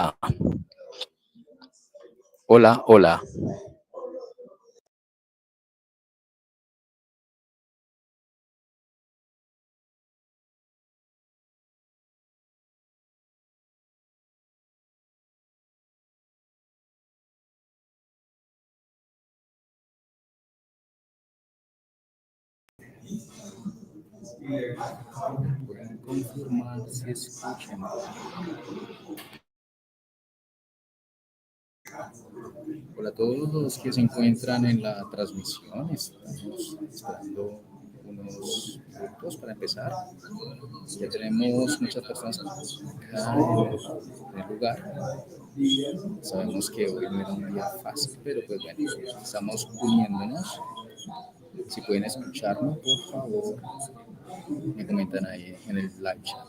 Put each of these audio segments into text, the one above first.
Ah, hola, hola. ¿Pueden confirmar si escuchan? Hola a todos los que se encuentran en la transmisión. Estamos esperando unos minutos para empezar. Ya tenemos muchas personas acá en el lugar. Sabemos que hoy no era un día fácil, pero pues bueno, estamos uniéndonos. Si pueden escucharnos, por favor, me comentan ahí en el live chat.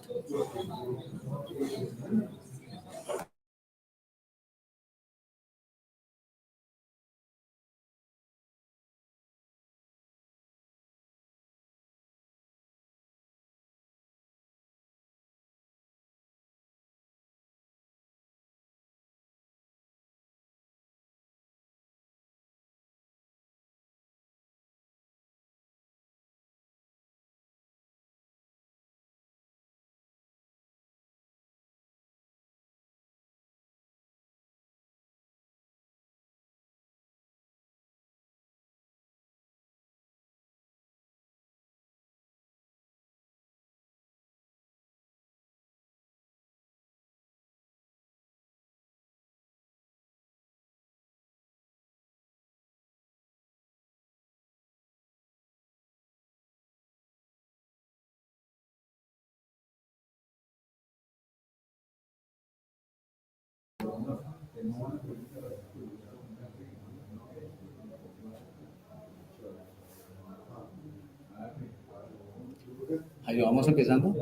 Ahí vamos empezando.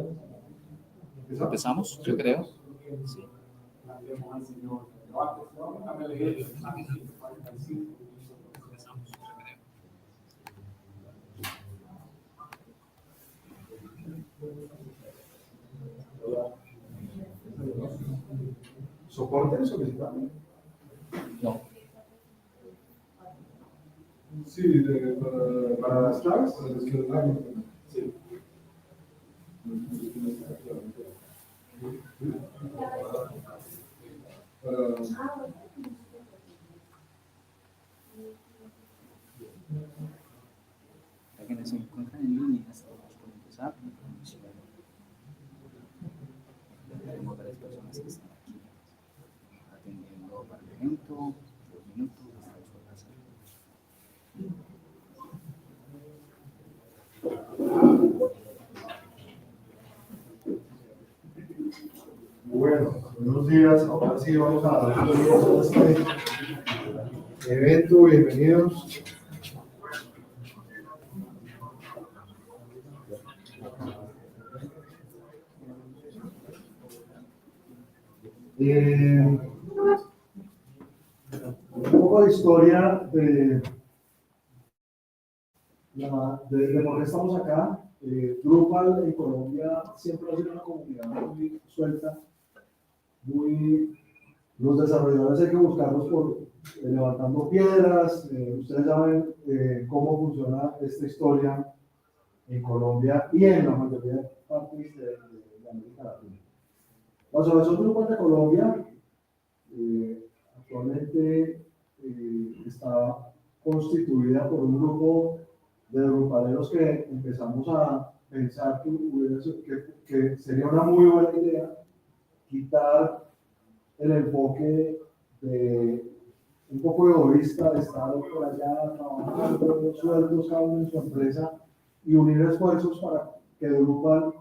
¿Empezamos? Yo creo. Sí. ¿Soporte solicitado? No. Sí, para las claves. Sí. Ya que se encuentran en línea, estamos por empezar. Tenemos varias personas que están aquí atendiendo para el evento, 2 minutos, hasta 2 horas. Bueno, buenos días. Ahora sí vamos a dar comienzo a este evento. Bienvenidos. Un poco de historia de por qué estamos acá. Drupal en Colombia siempre ha sido una comunidad muy suelta, los desarrolladores hay que buscarlos por levantando piedras. Ustedes saben cómo funciona esta historia en Colombia y en la mayoría de partes de América Latina. La Asociación Drupal de Colombia actualmente está constituida por un grupo de drupaleros que empezamos a pensar que sería una muy buena idea quitar el enfoque de un poco egoísta de estar por allá trabajando sueldos cada uno en su empresa y unir esfuerzos para que Drupal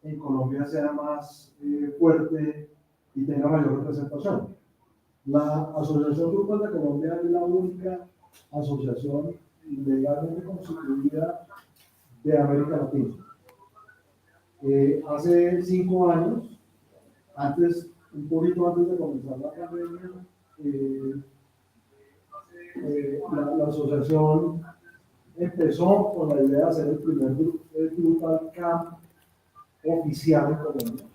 en Colombia sea más fuerte y tenga mayor representación. La Asociación Drupal de Colombia es la única asociación legalmente constituida de América Latina. Hace 5 años, un poquito antes de comenzar la pandemia, la asociación empezó con la idea de hacer el primer Drupal Camp oficial en Colombia.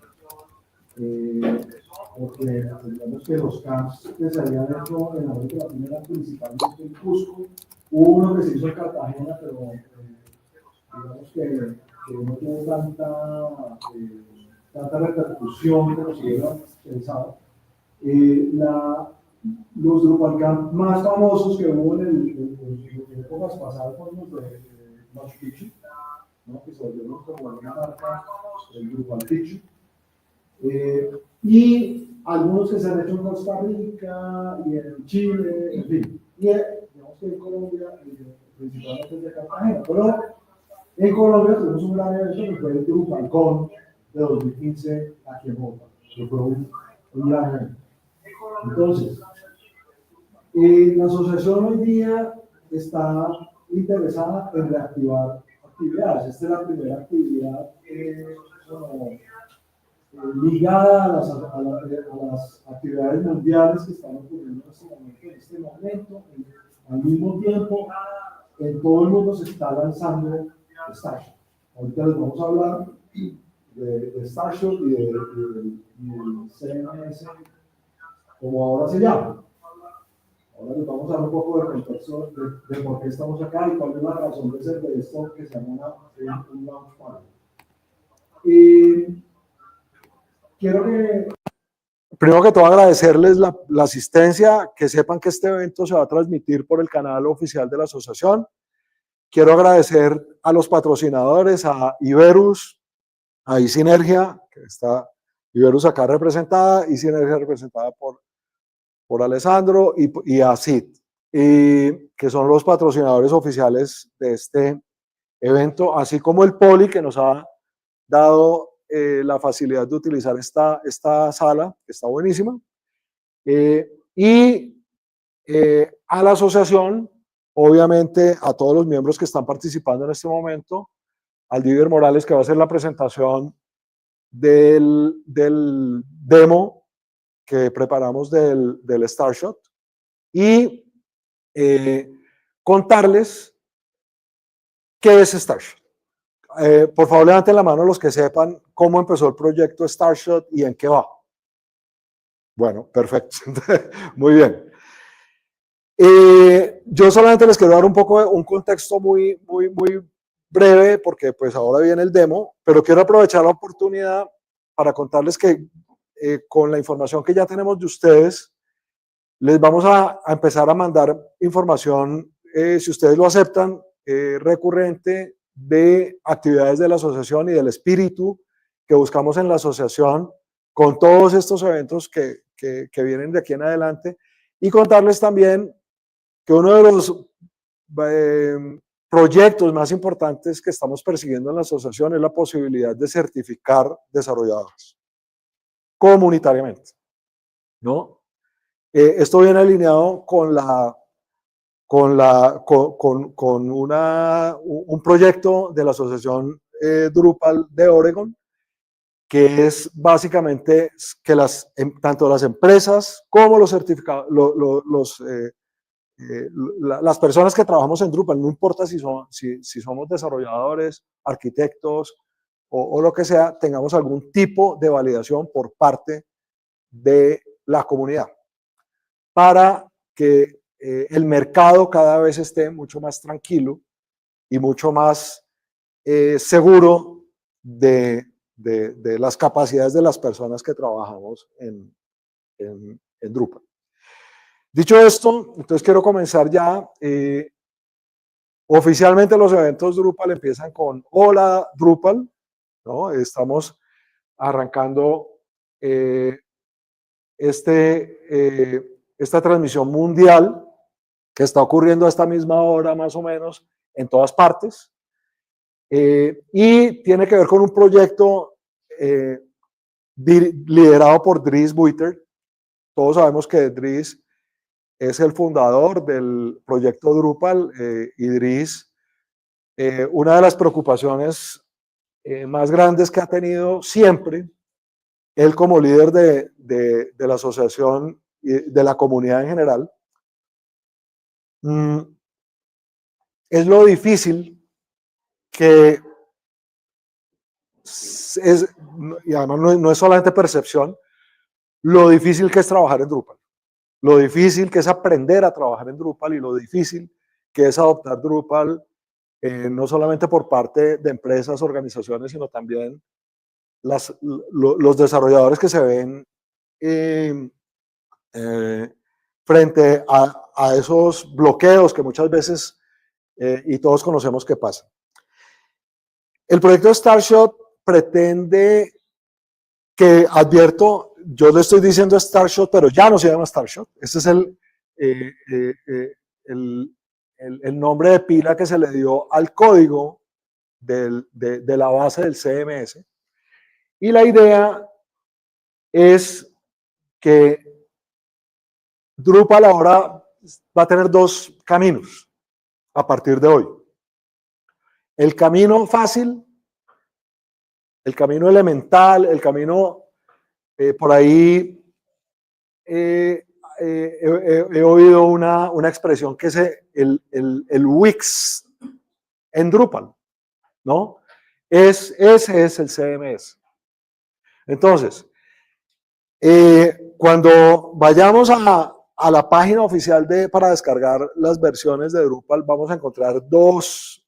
porque digamos que los camps que se habían hecho en América Latina eran principalmente en Cusco. Hubo uno que se hizo en Cartagena, pero digamos que no tuvo tanta repercusión como se hubiera pensado. Los Drupal Camp más famosos que hubo en épocas pasadas fueron los de Machu Picchu, ¿no? Que se volvieron como una marca del Drupal Picchu. Y algunos que se han hecho en Costa Rica y en Chile, en fin. Y digamos que en Colombia, principalmente de Cartagena. Pero en Colombia tuvimos un gran evento que fue el Drupal Con de 2015 aquí en Bogotá, que fue un gran evento. Entonces, la asociación hoy día está interesada en reactivar actividades. Esta es la primera actividad ligada a las actividades mundiales que están ocurriendo en este momento. Al mismo tiempo, en todo el mundo se está lanzando Starship. Ahorita les vamos a hablar de Starship y del CMS, como ahora se llama. Ahora les vamos a dar un poco de contexto de por qué estamos acá y cuál es la razón de ser de esto que se llama un launch party. Y quiero que, primero que todo, agradecerles la asistencia, que sepan que este evento se va a transmitir por el canal oficial de la asociación. Quiero agradecer a los patrocinadores, a Iberus, a iSinergia, que está Iberus acá representada, iSinergia representada por Alessandro, y a CID, que son los patrocinadores oficiales de este evento, así como el Poli, que nos ha dado la facilidad de utilizar esta sala, que está buenísima, y a la asociación, obviamente a todos los miembros que están participando en este momento, al Diver Morales, que va a hacer la presentación del demo que preparamos del Starshot, y contarles qué es Starshot. Por favor, levanten la mano los que sepan cómo empezó el proyecto Starshot y en qué va. Bueno, perfecto. Muy bien. Yo solamente les quiero dar un poco de un contexto muy breve, porque pues ahora viene el demo, pero quiero aprovechar la oportunidad para contarles que con la información que ya tenemos de ustedes, les vamos a empezar a mandar información, si ustedes lo aceptan, recurrente de actividades de la asociación y del espíritu que buscamos en la asociación con todos estos eventos que vienen de aquí en adelante, y contarles también que uno de los proyectos más importantes que estamos persiguiendo en la asociación es la posibilidad de certificar desarrolladores comunitariamente, ¿no? Esto viene alineado con un proyecto de la asociación Drupal de Oregon, que es básicamente que tanto las empresas como los certificados, las personas que trabajamos en Drupal, no importa si somos desarrolladores, arquitectos o lo que sea, tengamos algún tipo de validación por parte de la comunidad, para que el mercado cada vez esté mucho más tranquilo y mucho más seguro de las capacidades de las personas que trabajamos en Drupal. Dicho esto, entonces quiero comenzar ya. Oficialmente los eventos Drupal empiezan con Hola Drupal, ¿no? Estamos arrancando esta transmisión mundial que está ocurriendo a esta misma hora más o menos en todas partes, y tiene que ver con un proyecto liderado por Dries Buiter. Todos sabemos que Dries es el fundador del proyecto Drupal, y Dries, una de las preocupaciones más grandes que ha tenido siempre, él como líder de la asociación y de la comunidad en general, es lo difícil que y además no es solamente percepción, lo difícil que es trabajar en Drupal, lo difícil que es aprender a trabajar en Drupal y lo difícil que es adoptar Drupal, no solamente por parte de empresas, organizaciones, sino también los desarrolladores que se ven frente a esos bloqueos que muchas veces y todos conocemos que pasan. El proyecto Starshot pretende que, advierto, yo le estoy diciendo Starshot, pero ya no se llama Starshot. Este es el nombre de pila que se le dio al código de la base del CMS. Y la idea es que Drupal ahora va a tener dos caminos a partir de hoy. El camino fácil, el camino elemental, el camino por ahí he oído una expresión que es el Wix en Drupal, ¿no? Ese es el CMS. Entonces, cuando vayamos a la página oficial para descargar las versiones de Drupal, vamos a encontrar dos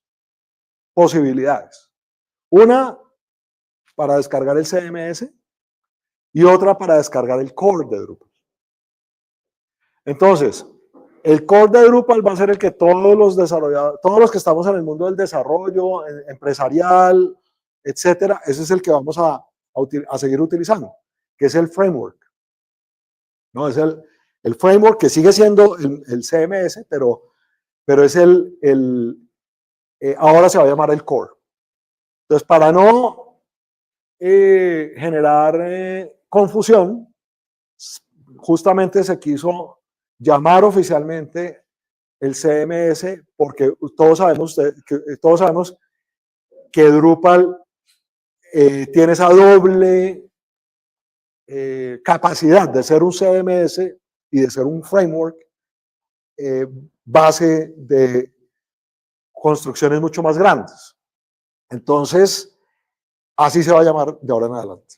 posibilidades. Una para descargar el CMS y otra para descargar el core de Drupal. Entonces, el core de Drupal va a ser el que todos los desarrolladores, todos los que estamos en el mundo del desarrollo empresarial, etcétera, ese es el que vamos a seguir utilizando, que es el framework. ¿No? Es el framework que sigue siendo el CMS, pero es ahora se va a llamar el core. Entonces, para no generar confusión, justamente se quiso llamar oficialmente el CMS porque todos sabemos que Drupal tiene esa doble capacidad de ser un CMS y de ser un framework base de construcciones mucho más grandes. Entonces, así se va a llamar de ahora en adelante.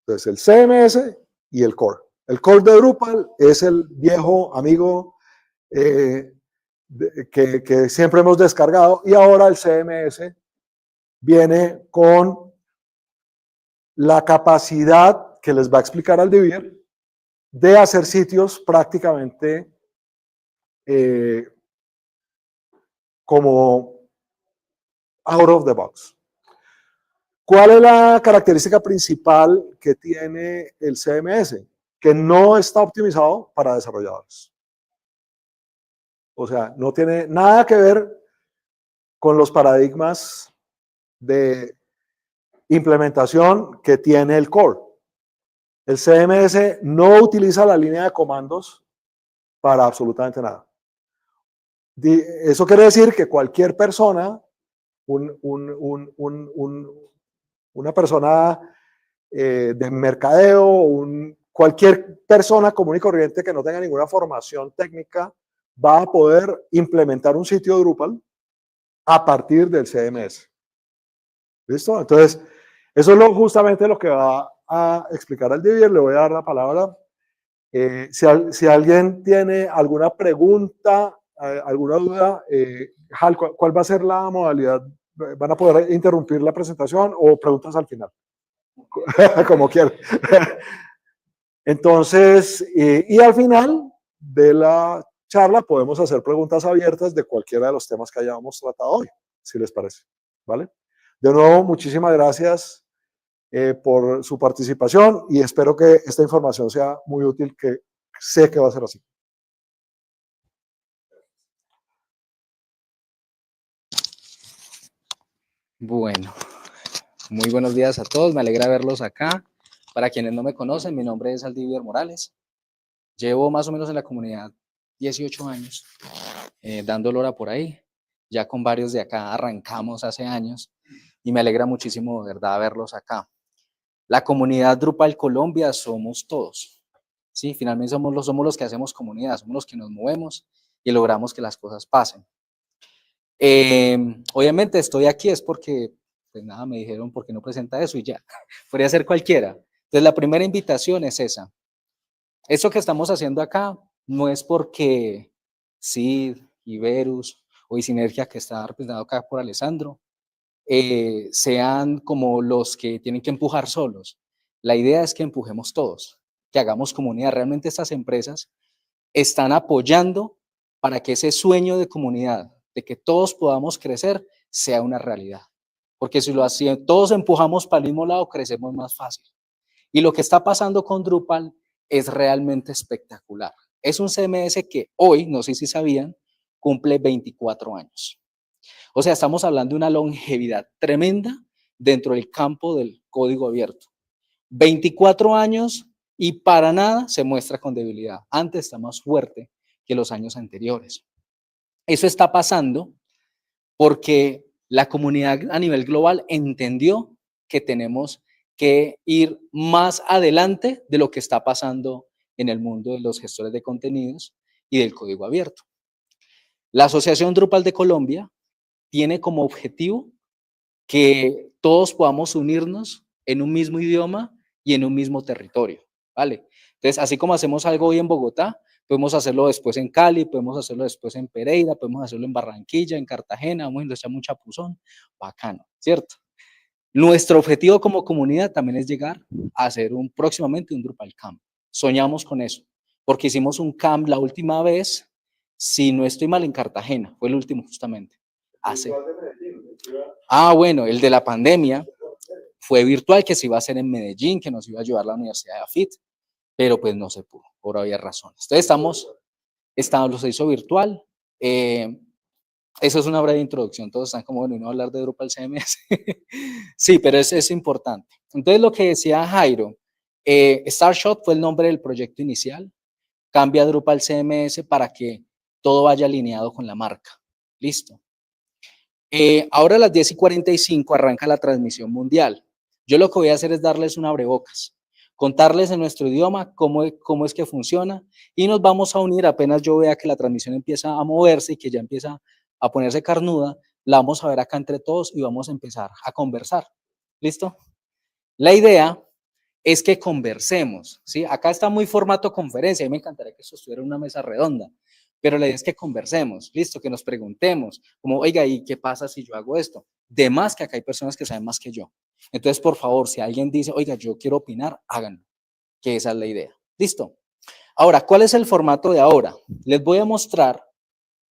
Entonces, el CMS y el core. El core de Drupal es el viejo amigo que siempre hemos descargado y ahora el CMS viene con la capacidad que les va a explicar Aldivir de hacer sitios prácticamente como out of the box. ¿Cuál es la característica principal que tiene el CMS? Que no está optimizado para desarrolladores. O sea, no tiene nada que ver con los paradigmas de implementación que tiene el core. El CMS no utiliza la línea de comandos para absolutamente nada. Eso quiere decir que cualquier persona, una persona de mercadeo, cualquier persona común y corriente que no tenga ninguna formación técnica, va a poder implementar un sitio Drupal a partir del CMS. ¿Listo? Entonces, eso es justamente lo que va a explicar Aldivir. Le voy a dar la palabra. Si alguien tiene alguna pregunta, alguna duda, Hal, ¿cuál va a ser la modalidad? ¿Van a poder interrumpir la presentación o preguntas al final? Como quieran. Entonces, y al final de la charla podemos hacer preguntas abiertas de cualquiera de los temas que hayamos tratado hoy, si les parece. ¿Vale? De nuevo, muchísimas gracias por su participación y espero que esta información sea muy útil, que sé que va a ser así. Bueno, muy buenos días a todos, me alegra verlos acá. Para quienes no me conocen, mi nombre es Aldivir Morales. Llevo más o menos en la comunidad 18 años, dando lora por ahí. Ya con varios de acá arrancamos hace años y me alegra muchísimo, de verdad, verlos acá. La comunidad Drupal Colombia somos todos. Sí, finalmente somos los que hacemos comunidad, somos los que nos movemos y logramos que las cosas pasen. Obviamente estoy aquí es porque pues nada, me dijeron, ¿por qué no presenta eso? Y ya, podría ser cualquiera. Entonces, la primera invitación es esa. Eso que estamos haciendo acá no es porque Sid, Iberus o Sinergia, que está representado acá por Alessandro, sean como los que tienen que empujar solos. La idea es que empujemos todos, que hagamos comunidad. Realmente estas empresas están apoyando para que ese sueño de comunidad, de que todos podamos crecer, sea una realidad. Porque si lo hacemos, todos empujamos para el mismo lado, crecemos más fácil. Y lo que está pasando con Drupal es realmente espectacular. Es un CMS que hoy, no sé si sabían, cumple 24 años. O sea, estamos hablando de una longevidad tremenda dentro del campo del código abierto. 24 años y para nada se muestra con debilidad. Antes está más fuerte que los años anteriores. Eso está pasando porque la comunidad a nivel global entendió que tenemos que ir más adelante de lo que está pasando en el mundo de los gestores de contenidos y del código abierto. La Asociación Drupal de Colombia tiene como objetivo que todos podamos unirnos en un mismo idioma y en un mismo territorio, ¿vale? Entonces, así como hacemos algo hoy en Bogotá, podemos hacerlo después en Cali, podemos hacerlo después en Pereira, podemos hacerlo en Barranquilla, en Cartagena, vamos a echar un chapuzón, bacano, ¿cierto? Nuestro objetivo como comunidad también es llegar a hacer próximamente un Drupal Camp. Soñamos con eso, porque hicimos un camp la última vez, si no estoy mal, en Cartagena, fue el último justamente. Bueno, el de la pandemia fue virtual, que se iba a hacer en Medellín, que nos iba a ayudar la Universidad de AFIT, pero pues no se pudo, por varias razones. Entonces se hizo virtual. Eso es una breve introducción, todos están como, bueno, no hablar de Drupal CMS. Sí, pero es importante. Entonces, lo que decía Jairo, Starshot fue el nombre del proyecto inicial, cambia a Drupal CMS para que todo vaya alineado con la marca. Listo. Ahora a las 10:45 arranca la transmisión mundial. Yo lo que voy a hacer es darles un abrebocas, contarles en nuestro idioma cómo es que funciona y nos vamos a unir apenas yo vea que la transmisión empieza a moverse y que ya empieza a ponerse carnuda, la vamos a ver acá entre todos y vamos a empezar a conversar. ¿Listo? La idea es que conversemos, ¿sí? Acá está muy formato conferencia, a mí me encantaría que esto estuviera en una mesa redonda, pero la idea es que conversemos, listo, que nos preguntemos, como, oiga, ¿y qué pasa si yo hago esto? De más que acá hay personas que saben más que yo. Entonces, por favor, si alguien dice, oiga, yo quiero opinar, háganlo, que esa es la idea. ¿Listo? Ahora, ¿cuál es el formato de ahora? Les voy a mostrar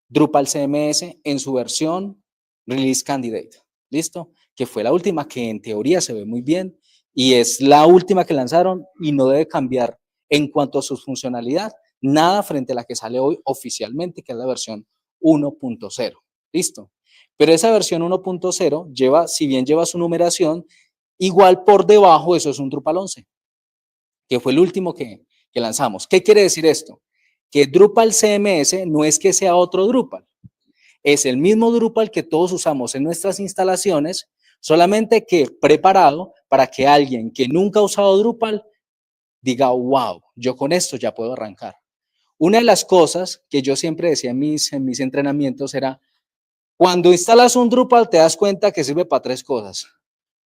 Drupal CMS en su versión Release Candidate, ¿listo? Que fue la última, que en teoría se ve muy bien y es la última que lanzaron y no debe cambiar en cuanto a su funcionalidad, nada frente a la que sale hoy oficialmente, que es la versión 1.0, ¿listo? Pero esa versión 1.0 lleva, si bien lleva su numeración, igual por debajo eso es un Drupal 11, que fue el último que lanzamos. ¿Qué quiere decir esto? Que Drupal CMS no es que sea otro Drupal, es el mismo Drupal que todos usamos en nuestras instalaciones, solamente que preparado para que alguien que nunca ha usado Drupal diga, wow, yo con esto ya puedo arrancar. Una de las cosas que yo siempre decía en mis entrenamientos era, cuando instalas un Drupal te das cuenta que sirve para tres cosas,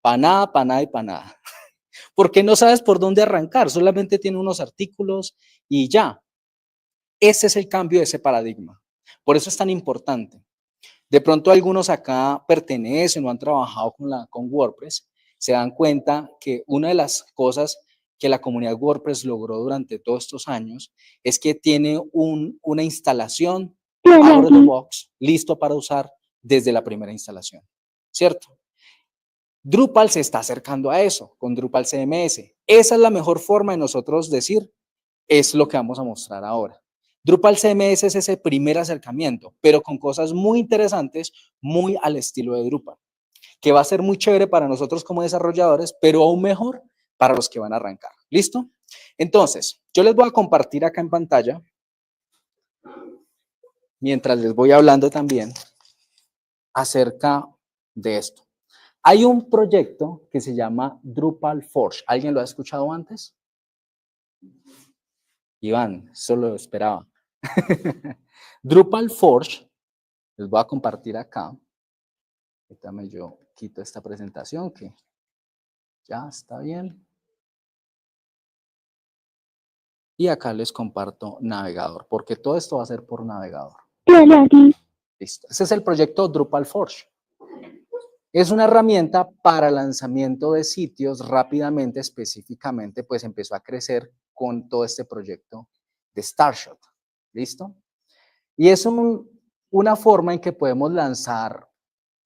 para nada, para nada y para nada. Porque no sabes por dónde arrancar, solamente tiene unos artículos y ya. Ese es el cambio de ese paradigma. Por eso es tan importante. De pronto algunos acá pertenecen o han trabajado con WordPress, se dan cuenta que una de las cosas que la comunidad WordPress logró durante todos estos años es que tiene una instalación out of the box, listo para usar desde la primera instalación, ¿cierto? Drupal se está acercando a eso con Drupal CMS. Esa es la mejor forma de nosotros decir, es lo que vamos a mostrar ahora. Drupal CMS es ese primer acercamiento, pero con cosas muy interesantes, muy al estilo de Drupal, que va a ser muy chévere para nosotros como desarrolladores, pero aún mejor para los que van a arrancar. ¿Listo? Entonces, yo les voy a compartir acá en pantalla, mientras les voy hablando también acerca de esto. Hay un proyecto que se llama Drupal Forge. ¿Alguien lo ha escuchado antes? Iván, eso lo esperaba. Drupal Forge, les voy a compartir acá. Déjame yo quito esta presentación que ya está bien. Y acá les comparto navegador, porque todo esto va a ser por navegador. Listo. Ese es el proyecto Drupal Forge. Es una herramienta para lanzamiento de sitios rápidamente, específicamente, pues empezó a crecer con todo este proyecto de Starshot. ¿Listo? Y es una forma en que podemos lanzar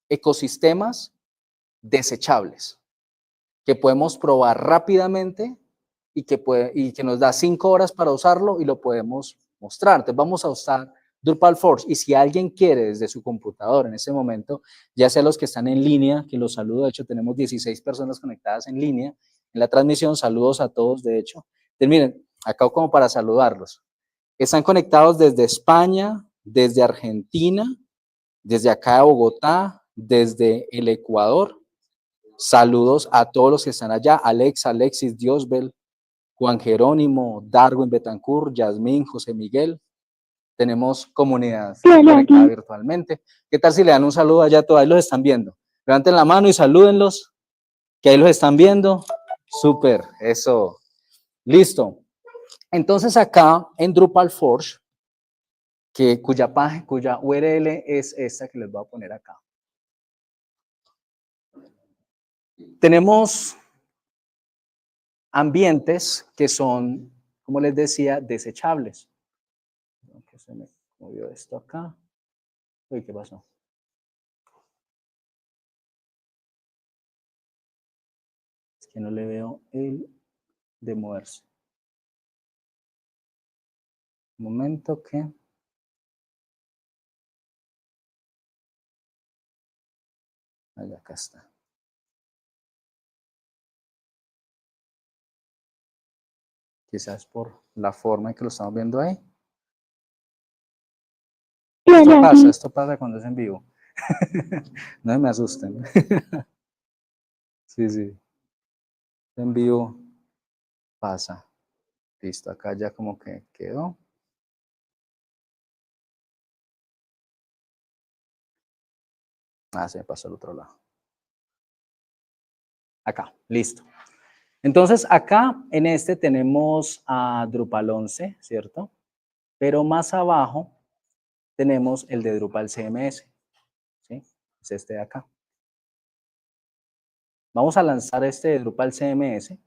ecosistemas desechables, que podemos probar rápidamente y que nos da 5 horas para usarlo y lo podemos mostrar. Entonces vamos a usar Drupal Forge, y si alguien quiere desde su computador en este momento, ya sea los que están en línea, que los saludo, de hecho tenemos 16 personas conectadas en línea en la transmisión, saludos a todos, de hecho. Entonces, miren, acá como para saludarlos. Están conectados desde España, desde Argentina, desde acá de Bogotá, desde el Ecuador. Saludos a todos los que están allá, Alex, Alexis, Diosbel, Juan Jerónimo, Darwin Betancourt, Yasmín, José Miguel. Tenemos comunidad conectada virtualmente. ¿Qué tal si le dan un saludo allá a todos? Ahí los están viendo. Levanten la mano y salúdenlos, que ahí los están viendo. Súper, eso. Listo. Entonces acá en Drupal Forge, cuya URL es esta que les voy a poner acá. Tenemos ambientes que son, como les decía, desechables. Que se me movió esto acá. Uy, ¿qué pasó? Es que no le veo el de moverse. Un momento que... Allá, acá está. Quizás por la forma en que lo estamos viendo ahí. Esto pasa cuando es en vivo. No me asusten. Sí, sí. En vivo pasa. Listo, acá ya como que quedó. Ah, se me pasó al otro lado. Acá, listo. Entonces, acá en este tenemos a Drupal 11, ¿cierto? Pero más abajo tenemos el de Drupal CMS, ¿sí? Es este de acá. Vamos a lanzar este de Drupal CMS.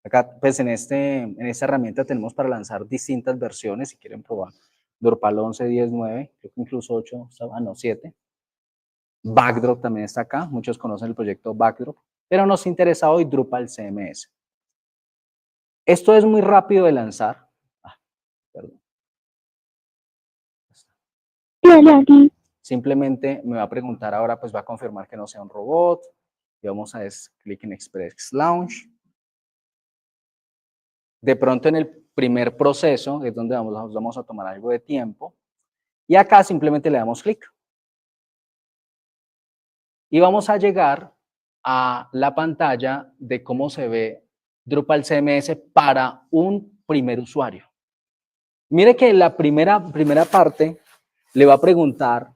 Acá, pues en esta herramienta tenemos para lanzar distintas versiones, si quieren probar. Drupal 11, 10, 9, creo que incluso 8, no, 7. Backdrop también está acá, muchos conocen el proyecto Backdrop, pero nos interesa hoy Drupal CMS. Esto es muy rápido de lanzar. Perdón. Simplemente me va a preguntar ahora, pues va a confirmar que no sea un robot. Y vamos a dar clic en Express Launch. De pronto en el primer proceso es donde vamos a tomar algo de tiempo. Y acá simplemente le damos clic. Y vamos a llegar a la pantalla de cómo se ve Drupal CMS para un primer usuario. Mire que la primera parte le va a preguntar,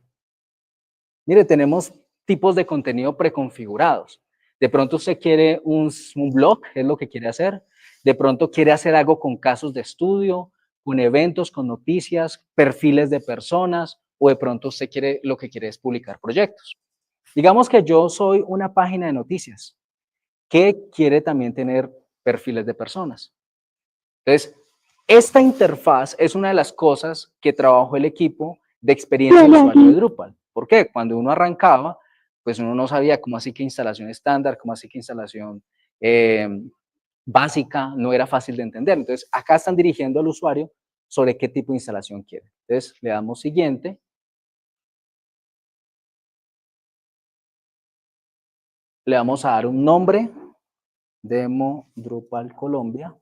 mire, tenemos tipos de contenido preconfigurados. De pronto usted quiere un blog, es lo que quiere hacer. De pronto quiere hacer algo con casos de estudio, con eventos, con noticias, perfiles de personas, o de pronto usted lo que quiere es publicar proyectos. Digamos que yo soy una página de noticias que quiere también tener perfiles de personas. Entonces, esta interfaz es una de las cosas que trabajó el equipo de experiencia de usuario de Drupal. ¿Por qué? Cuando uno arrancaba, pues uno no sabía cómo así que instalación estándar, cómo así que instalación básica, no era fácil de entender. Entonces, acá están dirigiendo al usuario sobre qué tipo de instalación quiere. Entonces, le damos siguiente. Le vamos a dar un nombre, demo Drupal Colombia.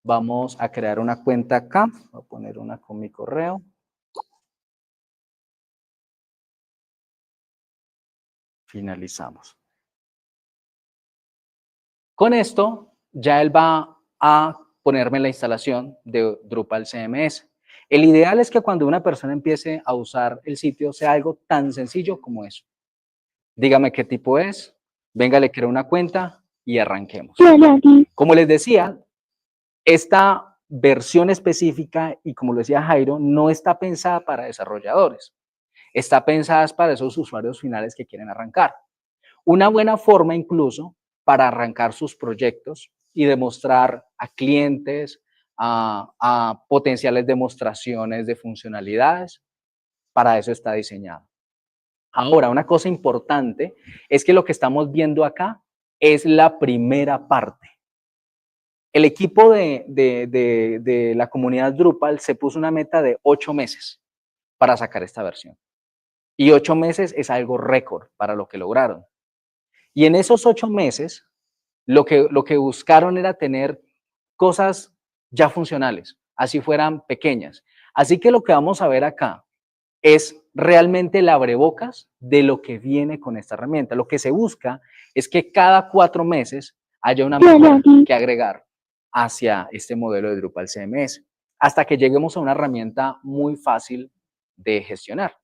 Vamos a crear una cuenta acá. Voy a poner una con mi correo. Finalizamos. Con esto, ya él va a ponerme en la instalación de Drupal CMS. El ideal es que cuando una persona empiece a usar el sitio sea algo tan sencillo como eso. Dígame qué tipo es, venga, le creo una cuenta y arranquemos. Como les decía, esta versión específica, y como lo decía Jairo, no está pensada para desarrolladores. Está pensada para esos usuarios finales que quieren arrancar. Una buena forma incluso para arrancar sus proyectos y demostrar a clientes, a potenciales demostraciones de funcionalidades, para eso está diseñado. Ahora, una cosa importante es que lo que estamos viendo acá es la primera parte. El equipo de la comunidad Drupal se puso una meta de 8 meses para sacar esta versión. Y 8 meses es algo récord para lo que lograron. Y en esos 8 meses, lo que buscaron era tener cosas ya funcionales, así fueran pequeñas. Así que lo que vamos a ver acá es realmente el abrebocas de lo que viene con esta herramienta. Lo que se busca es que cada 4 meses haya una mejora que agregar hacia este modelo de Drupal CMS, hasta que lleguemos a una herramienta muy fácil de gestionar.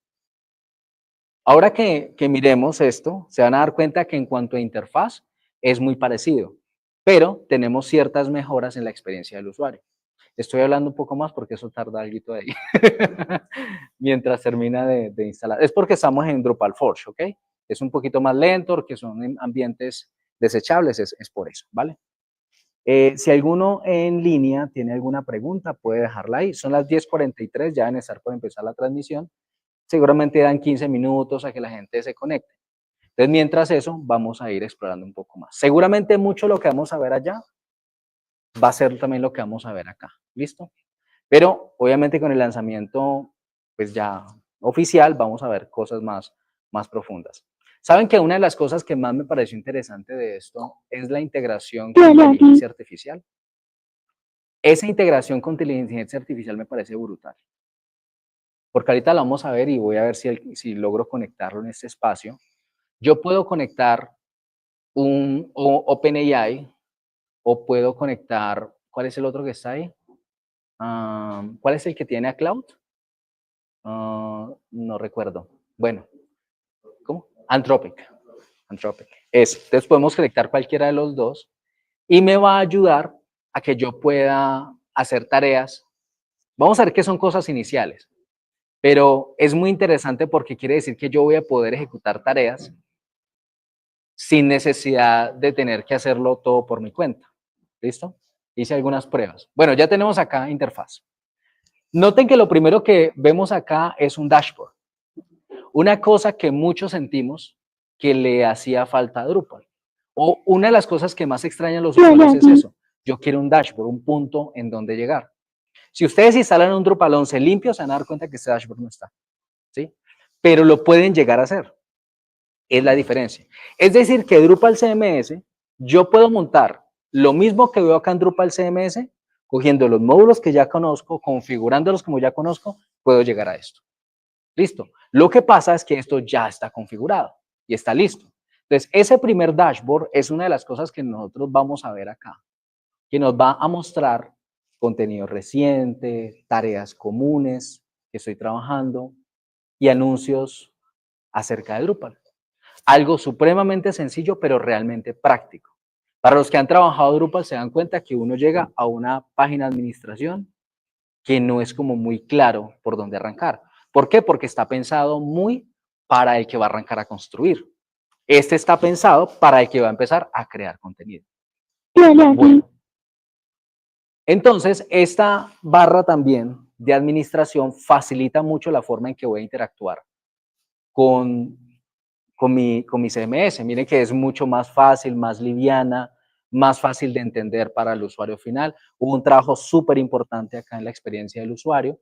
Ahora que miremos esto, se van a dar cuenta que en cuanto a interfaz es muy parecido, pero tenemos ciertas mejoras en la experiencia del usuario. Estoy hablando un poco más porque eso tarda algo ahí, mientras termina de instalar. Es porque estamos en Drupal Forge, ¿ok? Es un poquito más lento porque son en ambientes desechables, es por eso, ¿vale? Si alguno en línea tiene alguna pregunta, puede dejarla ahí. Son las 10:43, ya deben estar por empezar la transmisión. Seguramente dan 15 minutos a que la gente se conecte. Entonces, mientras eso, vamos a ir explorando un poco más. Seguramente mucho lo que vamos a ver allá va a ser también lo que vamos a ver acá. ¿Listo? Pero, obviamente, con el lanzamiento, pues ya oficial, vamos a ver cosas más profundas. ¿Saben que una de las cosas que más me pareció interesante de esto es la integración con inteligencia artificial? Esa integración con inteligencia artificial me parece brutal. Porque ahorita lo vamos a ver y voy a ver si logro conectarlo en este espacio. Yo puedo conectar un OpenAI o puedo conectar, ¿cuál es el otro que está ahí? ¿Cuál es el que tiene a Cloud? No recuerdo. Bueno, ¿cómo? Anthropic. Entonces podemos conectar cualquiera de los dos y me va a ayudar a que yo pueda hacer tareas. Vamos a ver qué son cosas iniciales, pero es muy interesante porque quiere decir que yo voy a poder ejecutar tareas sin necesidad de tener que hacerlo todo por mi cuenta. ¿Listo? Hice algunas pruebas. Bueno, ya tenemos acá interfaz. Noten que lo primero que vemos acá es un dashboard. Una cosa que muchos sentimos que le hacía falta a Drupal. O una de las cosas que más extrañan los usuarios es eso. Yo quiero un dashboard, un punto en donde llegar. Si ustedes instalan un Drupal 11 limpio, se van a dar cuenta que ese dashboard no está. ¿Sí? Pero lo pueden llegar a hacer. Es la diferencia. Es decir, que Drupal CMS, yo puedo montar lo mismo que veo acá en Drupal CMS, cogiendo los módulos que ya conozco, configurándolos como ya conozco, puedo llegar a esto. Listo. Lo que pasa es que esto ya está configurado y está listo. Entonces, ese primer dashboard es una de las cosas que nosotros vamos a ver acá, que nos va a mostrar contenido reciente, tareas comunes que estoy trabajando y anuncios acerca de Drupal. Algo supremamente sencillo, pero realmente práctico. Para los que han trabajado Drupal se dan cuenta que uno llega a una página de administración que no es como muy claro por dónde arrancar. ¿Por qué? Porque está pensado muy para el que va a arrancar a construir. Este está pensado para el que va a empezar a crear contenido. Bueno, entonces esta barra también de administración facilita mucho la forma en que voy a interactuar con mi CMS. Miren que es mucho más fácil, más liviana, más fácil de entender para el usuario final. Hubo un trabajo súper importante acá en la experiencia del usuario.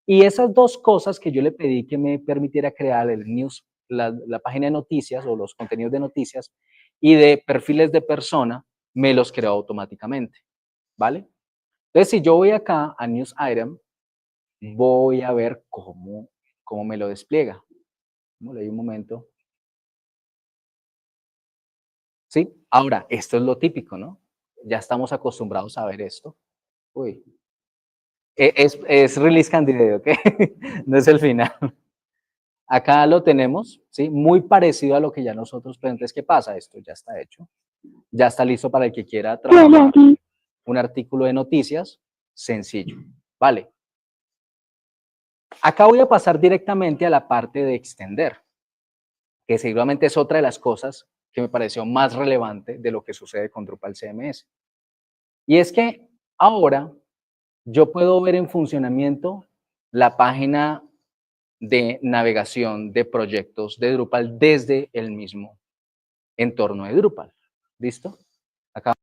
Y esas dos cosas que yo le pedí que me permitiera crear el news, la página de noticias o los contenidos de noticias y de perfiles de persona, me los creó automáticamente, ¿vale? Entonces, si yo voy acá a News Item, voy a ver cómo me lo despliega. ¿No? Le doy un momento. ¿Sí? Ahora, esto es lo típico, ¿no? Ya estamos acostumbrados a ver esto. Uy. Es release candidate, ¿ok? No es el final. Acá lo tenemos, ¿sí? Muy parecido a lo que ya nosotros, pero entonces, ¿qué pasa? Esto ya está hecho. Ya está listo para el que quiera trabajar un artículo de noticias sencillo. Vale. Acá voy a pasar directamente a la parte de extender, que seguramente es otra de las cosas que me pareció más relevante de lo que sucede con Drupal CMS. Y es que ahora yo puedo ver en funcionamiento la página de navegación de proyectos de Drupal desde el mismo entorno de Drupal. ¿Listo? Acá.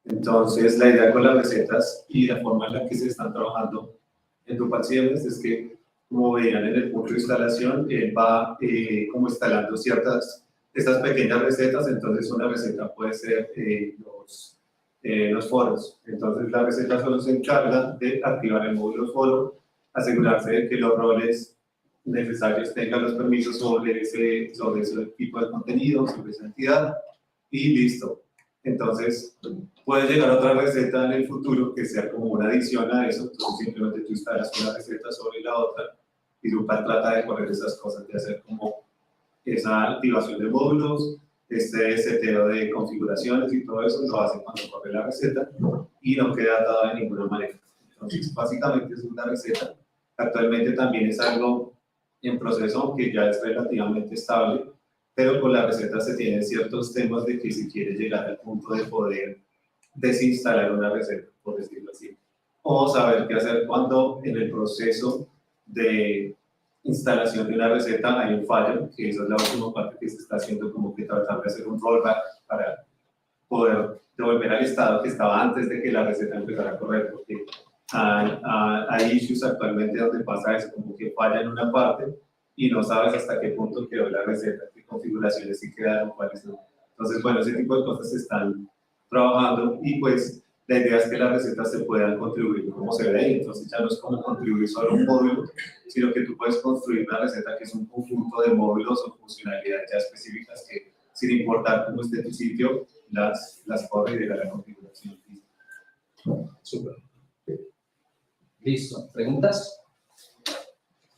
Entonces, la idea con las recetas y la forma en la que se están trabajando en Drupal CMS es que, como veían en el punto de instalación, va como instalando estas pequeñas recetas. Entonces, una receta puede ser los foros. Entonces, la receta solo se encarga de activar el módulo foro, asegurarse de que los roles necesarios tengan los permisos sobre ese tipo de contenido, sobre esa entidad, y listo. Entonces, puede llegar otra receta en el futuro que sea como una adición a eso. Entonces, simplemente tú instalas una receta sobre la otra y Drupal trata de correr esas cosas, de hacer como esa activación de módulos, este seteo de configuraciones y todo eso lo hace cuando corre la receta y no queda atado de ninguna manera. Entonces, básicamente es una receta. Actualmente también es algo en proceso que ya es relativamente estable, pero con la receta se tienen ciertos temas de que si quiere llegar al punto de poder desinstalar una receta, por decirlo así, o saber qué hacer cuando en el proceso de instalación de una receta hay un fallo, que esa es la última parte que se está haciendo, como que tratar de hacer un rollback para poder devolver al estado que estaba antes de que la receta empezara a correr, porque hay issues actualmente donde pasa eso, como que falla en una parte y no sabes hasta qué punto quedó la receta, qué configuraciones sí quedaron, cuáles no. Entonces, bueno, ese tipo de cosas se están trabajando y pues la idea es que las recetas se puedan contribuir como se ve, entonces ya no es como contribuir solo un módulo, sino que tú puedes construir una receta que es un conjunto de módulos o funcionalidades ya específicas que, sin importar cómo esté tu sitio, las corre y llega a la configuración. Súper. Listo. ¿Preguntas? Es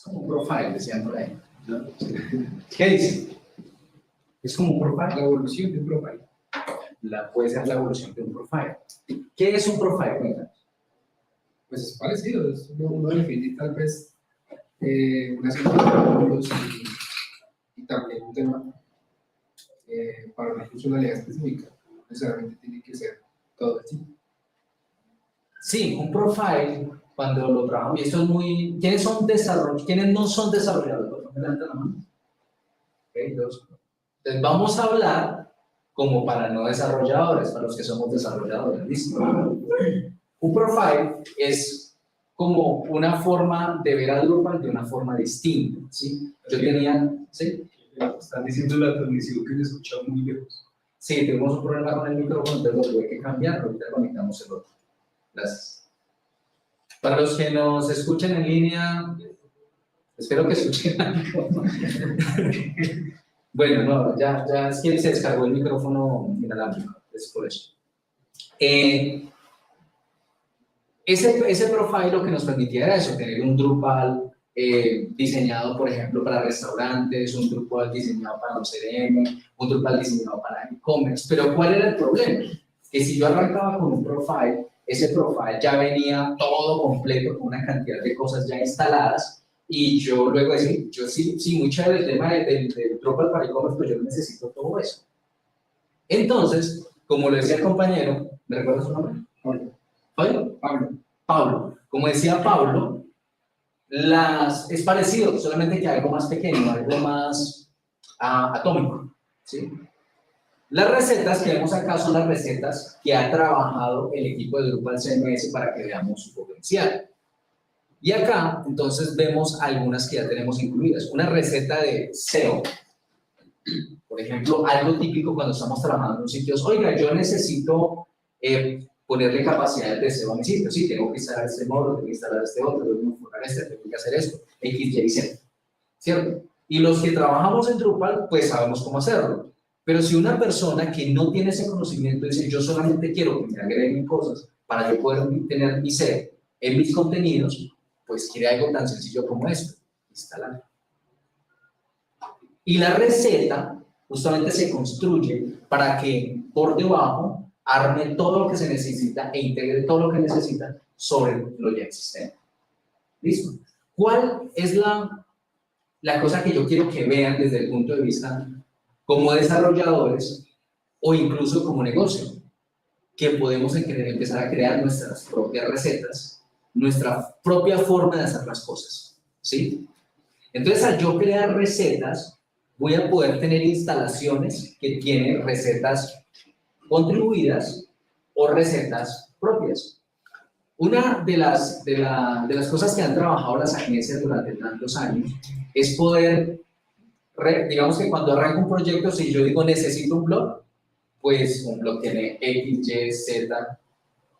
como un profile, decían por ahí. ¿Qué dice? Es como un profile, la evolución de un profile. Puede ser la evolución de un profile. ¿Qué es un profile? Cuéntanos. Pues es parecido, es uno definir tal vez una serie de artículos y también un tema para una funcionalidad específica. No necesariamente tiene que ser todo así. Sí, un profile, cuando lo trabajamos, y esto es muy... ¿Quiénes no son desarrolladores? Por favor, levanten la mano. Okay, dos. Entonces vamos a hablar como para no desarrolladores, para los que somos desarrolladores. ¿Listo? Un profile es como una forma de ver a Drupal de una forma distinta, ¿sí? Yo tenía... ¿sí? Están diciendo en la transmisión que se escucha muy lejos. Sí, tuvimos un problema con el micrófono, entonces lo tuve que cambiar, ahorita conectamos el otro. Gracias. Para los que nos escuchen en línea, espero que escuchen algo. Bueno, no, ya es que se descargó el micrófono inalámbrico, es por eso. Ese profile lo que nos permitía era eso, tener un Drupal diseñado, por ejemplo, para restaurantes, un Drupal diseñado para un CRM, un Drupal diseñado para e-commerce. Pero ¿cuál era el problema? Que si yo arrancaba con un profile, ese profile ya venía todo completo con una cantidad de cosas ya instaladas y yo luego decía, yo sí, muy chévere el tema del Drupal para e-commerce, pero yo necesito todo eso. Entonces, como lo decía el compañero, ¿me recuerdas su nombre? Pablo. Como decía Pablo, es parecido, solamente que algo más pequeño, algo más atómico, ¿sí? Las recetas que vemos acá son las recetas que ha trabajado el equipo de Drupal CMS para que veamos su potencial. Y acá, entonces, vemos algunas que ya tenemos incluidas. Una receta de SEO. Por ejemplo, algo típico cuando estamos trabajando en sitios, oiga, yo necesito ponerle capacidades de SEO a mi sitio. Sí, tengo que instalar este módulo, tengo que instalar este otro, tengo que enfocar tengo que hacer esto, X, Y, Z. ¿Cierto? Y los que trabajamos en Drupal, pues sabemos cómo hacerlo. Pero si una persona que no tiene ese conocimiento dice, yo solamente quiero que me agreguen cosas para yo poder tener mi SEO en mis contenidos, pues quiere algo tan sencillo como esto, instalar. Y la receta justamente se construye para que por debajo arme todo lo que se necesita e integre todo lo que necesita sobre lo ya existente. ¿Listo? ¿Cuál es la cosa que yo quiero que vean desde el punto de vista como desarrolladores o incluso como negocio? Que podemos empezar a crear nuestras propias recetas, nuestra propia forma de hacer las cosas, ¿sí? Entonces, al yo crear recetas, voy a poder tener instalaciones que tienen recetas contribuidas o recetas propias. Una de las cosas que han trabajado las agencias durante tantos años es poder, digamos que cuando arranco un proyecto, si yo digo necesito un blog, pues un blog tiene X, Y, Z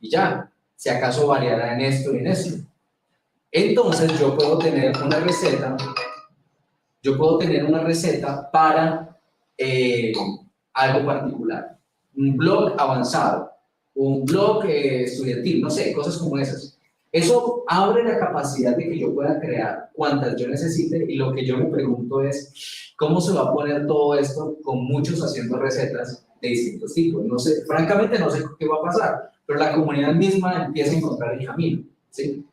y ya, si acaso variará en esto y en esto. Entonces yo puedo tener una receta, para algo particular, un blog avanzado, un blog estudiantil, no sé, cosas como esas. Eso abre la capacidad de que yo pueda crear cuantas yo necesite y lo que yo me pregunto es cómo se va a poner todo esto con muchos haciendo recetas de distintos tipos. No sé, francamente no sé qué va a pasar, pero la comunidad misma empieza a encontrar el camino, ¿sí?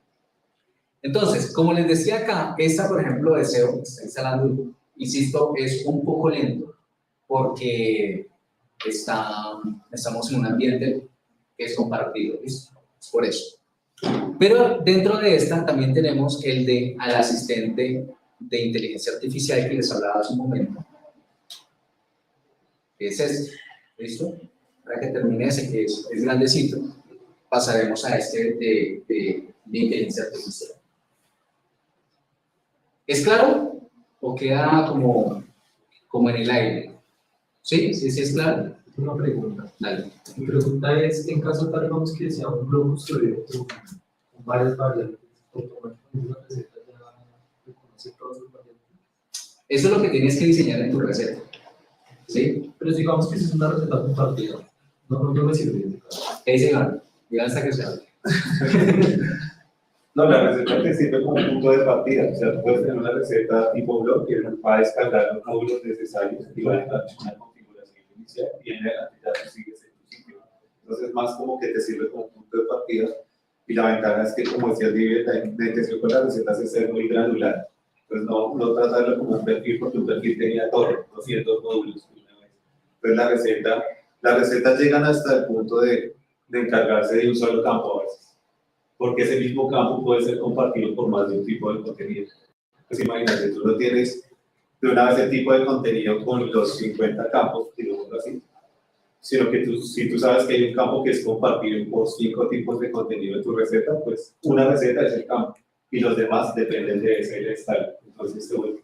Entonces, como les decía acá, esta, por ejemplo, de SEO que está instalando, insisto, es un poco lento porque estamos en un ambiente que es compartido, ¿listo? Es por eso. Pero dentro de esta también tenemos al asistente de inteligencia artificial que les hablaba hace un momento. Es este, ¿listo? Para que termine ese que es grandecito, pasaremos a este de inteligencia artificial. ¿Es claro? ¿O queda como en el aire? ¿Sí? ¿Sí es claro? Una pregunta. Dale. Mi pregunta es, en caso tal, digamos que sea un blog construido con varias variables, automáticamente una receta ya reconoce todas las variables. Eso es lo que tienes que diseñar en tu receta. ¿Sí? Pero digamos que si es una receta compartida, no me sirve. ¿Qué dice Iván? Iván hasta que se hable. No, la receta te sirve como punto de partida. O sea, tú puedes tener una receta tipo blog que va a descargar los módulos necesarios y va a dejar una configuración inicial y en adelante ya tú sigues en tu sitio. Entonces, más como que te sirve como punto de partida. Y la ventaja es que, como decía David, la intención con las recetas es ser muy granular. Entonces no tratarlo como un perfil, porque un perfil tenía todo, 200 módulos. Entonces las recetas llegan hasta el punto de encargarse de un solo campo a veces, porque ese mismo campo puede ser compartido por más de un tipo de contenido. Pues imagínate, tú no tienes de una vez el tipo de contenido con los 50 campos, digámoslo así, sino que si tú sabes que hay un campo que es compartido por 5 tipos de contenido en tu receta, pues una receta es el campo y los demás dependen de ese style. Entonces se vuelve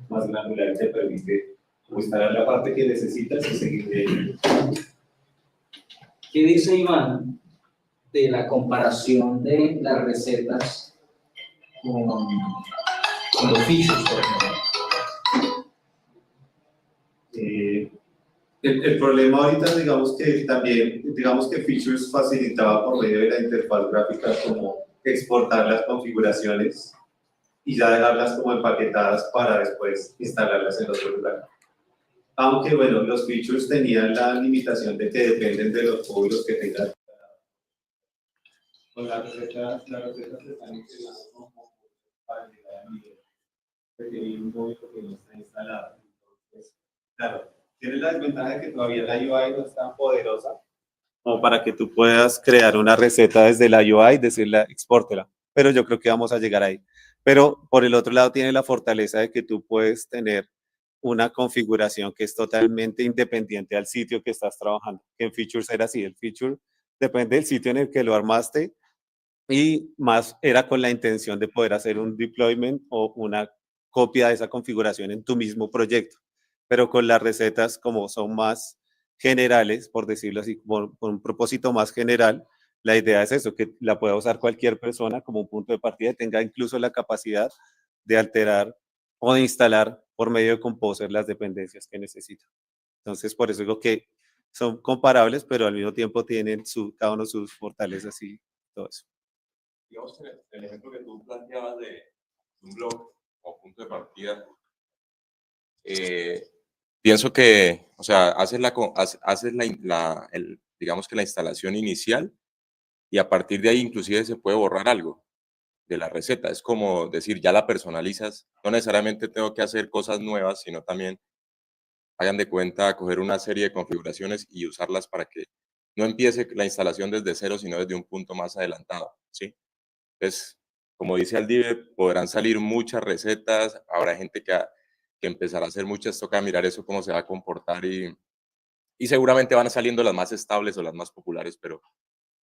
más granular y te permite como instalar la parte que necesitas y seguir de ello. ¿Qué dice Iván de la comparación de las recetas con los features, por ejemplo? El problema ahorita, digamos que también, digamos que Features facilitaba por medio de la interfaz gráfica como exportar las configuraciones y ya dejarlas como empaquetadas para después instalarlas en otro lugar. Aunque bueno, los Features tenían la limitación de que dependen de los módulos que tengas. Con las recetas se están integrando como para llegar a nivel de un módulo que no está instalado. Entonces, claro, tiene la desventaja de que todavía la UI no es tan poderosa como para que tú puedas crear una receta desde la UI y decirle expórtela. Pero yo creo que vamos a llegar ahí. Pero por el otro lado tiene la fortaleza de que tú puedes tener una configuración que es totalmente independiente al sitio que estás trabajando. En Features era así, el feature depende del sitio en el que lo armaste y más era con la intención de poder hacer un deployment o una copia de esa configuración en tu mismo proyecto. Pero con las recetas, como son más generales, por decirlo así, por un propósito más general, la idea es eso, que la pueda usar cualquier persona como un punto de partida y tenga incluso la capacidad de alterar o de instalar por medio de Composer las dependencias que necesita. Entonces, por eso digo que son comparables, pero al mismo tiempo tienen cada uno sus fortalezas y todo eso. Digamos que el ejemplo que tú planteabas de un blog o punto de partida, pienso que, o sea, haces digamos que la instalación inicial y a partir de ahí inclusive se puede borrar algo de la receta. Es como decir, ya la personalizas. No necesariamente tengo que hacer cosas nuevas, sino también hagan de cuenta coger una serie de configuraciones y usarlas para que no empiece la instalación desde cero, sino desde un punto más adelantado, ¿sí? Entonces, como dice Aldive, podrán salir muchas recetas, habrá gente que empezará a hacer muchas, toca mirar eso, cómo se va a comportar y seguramente van saliendo las más estables o las más populares, pero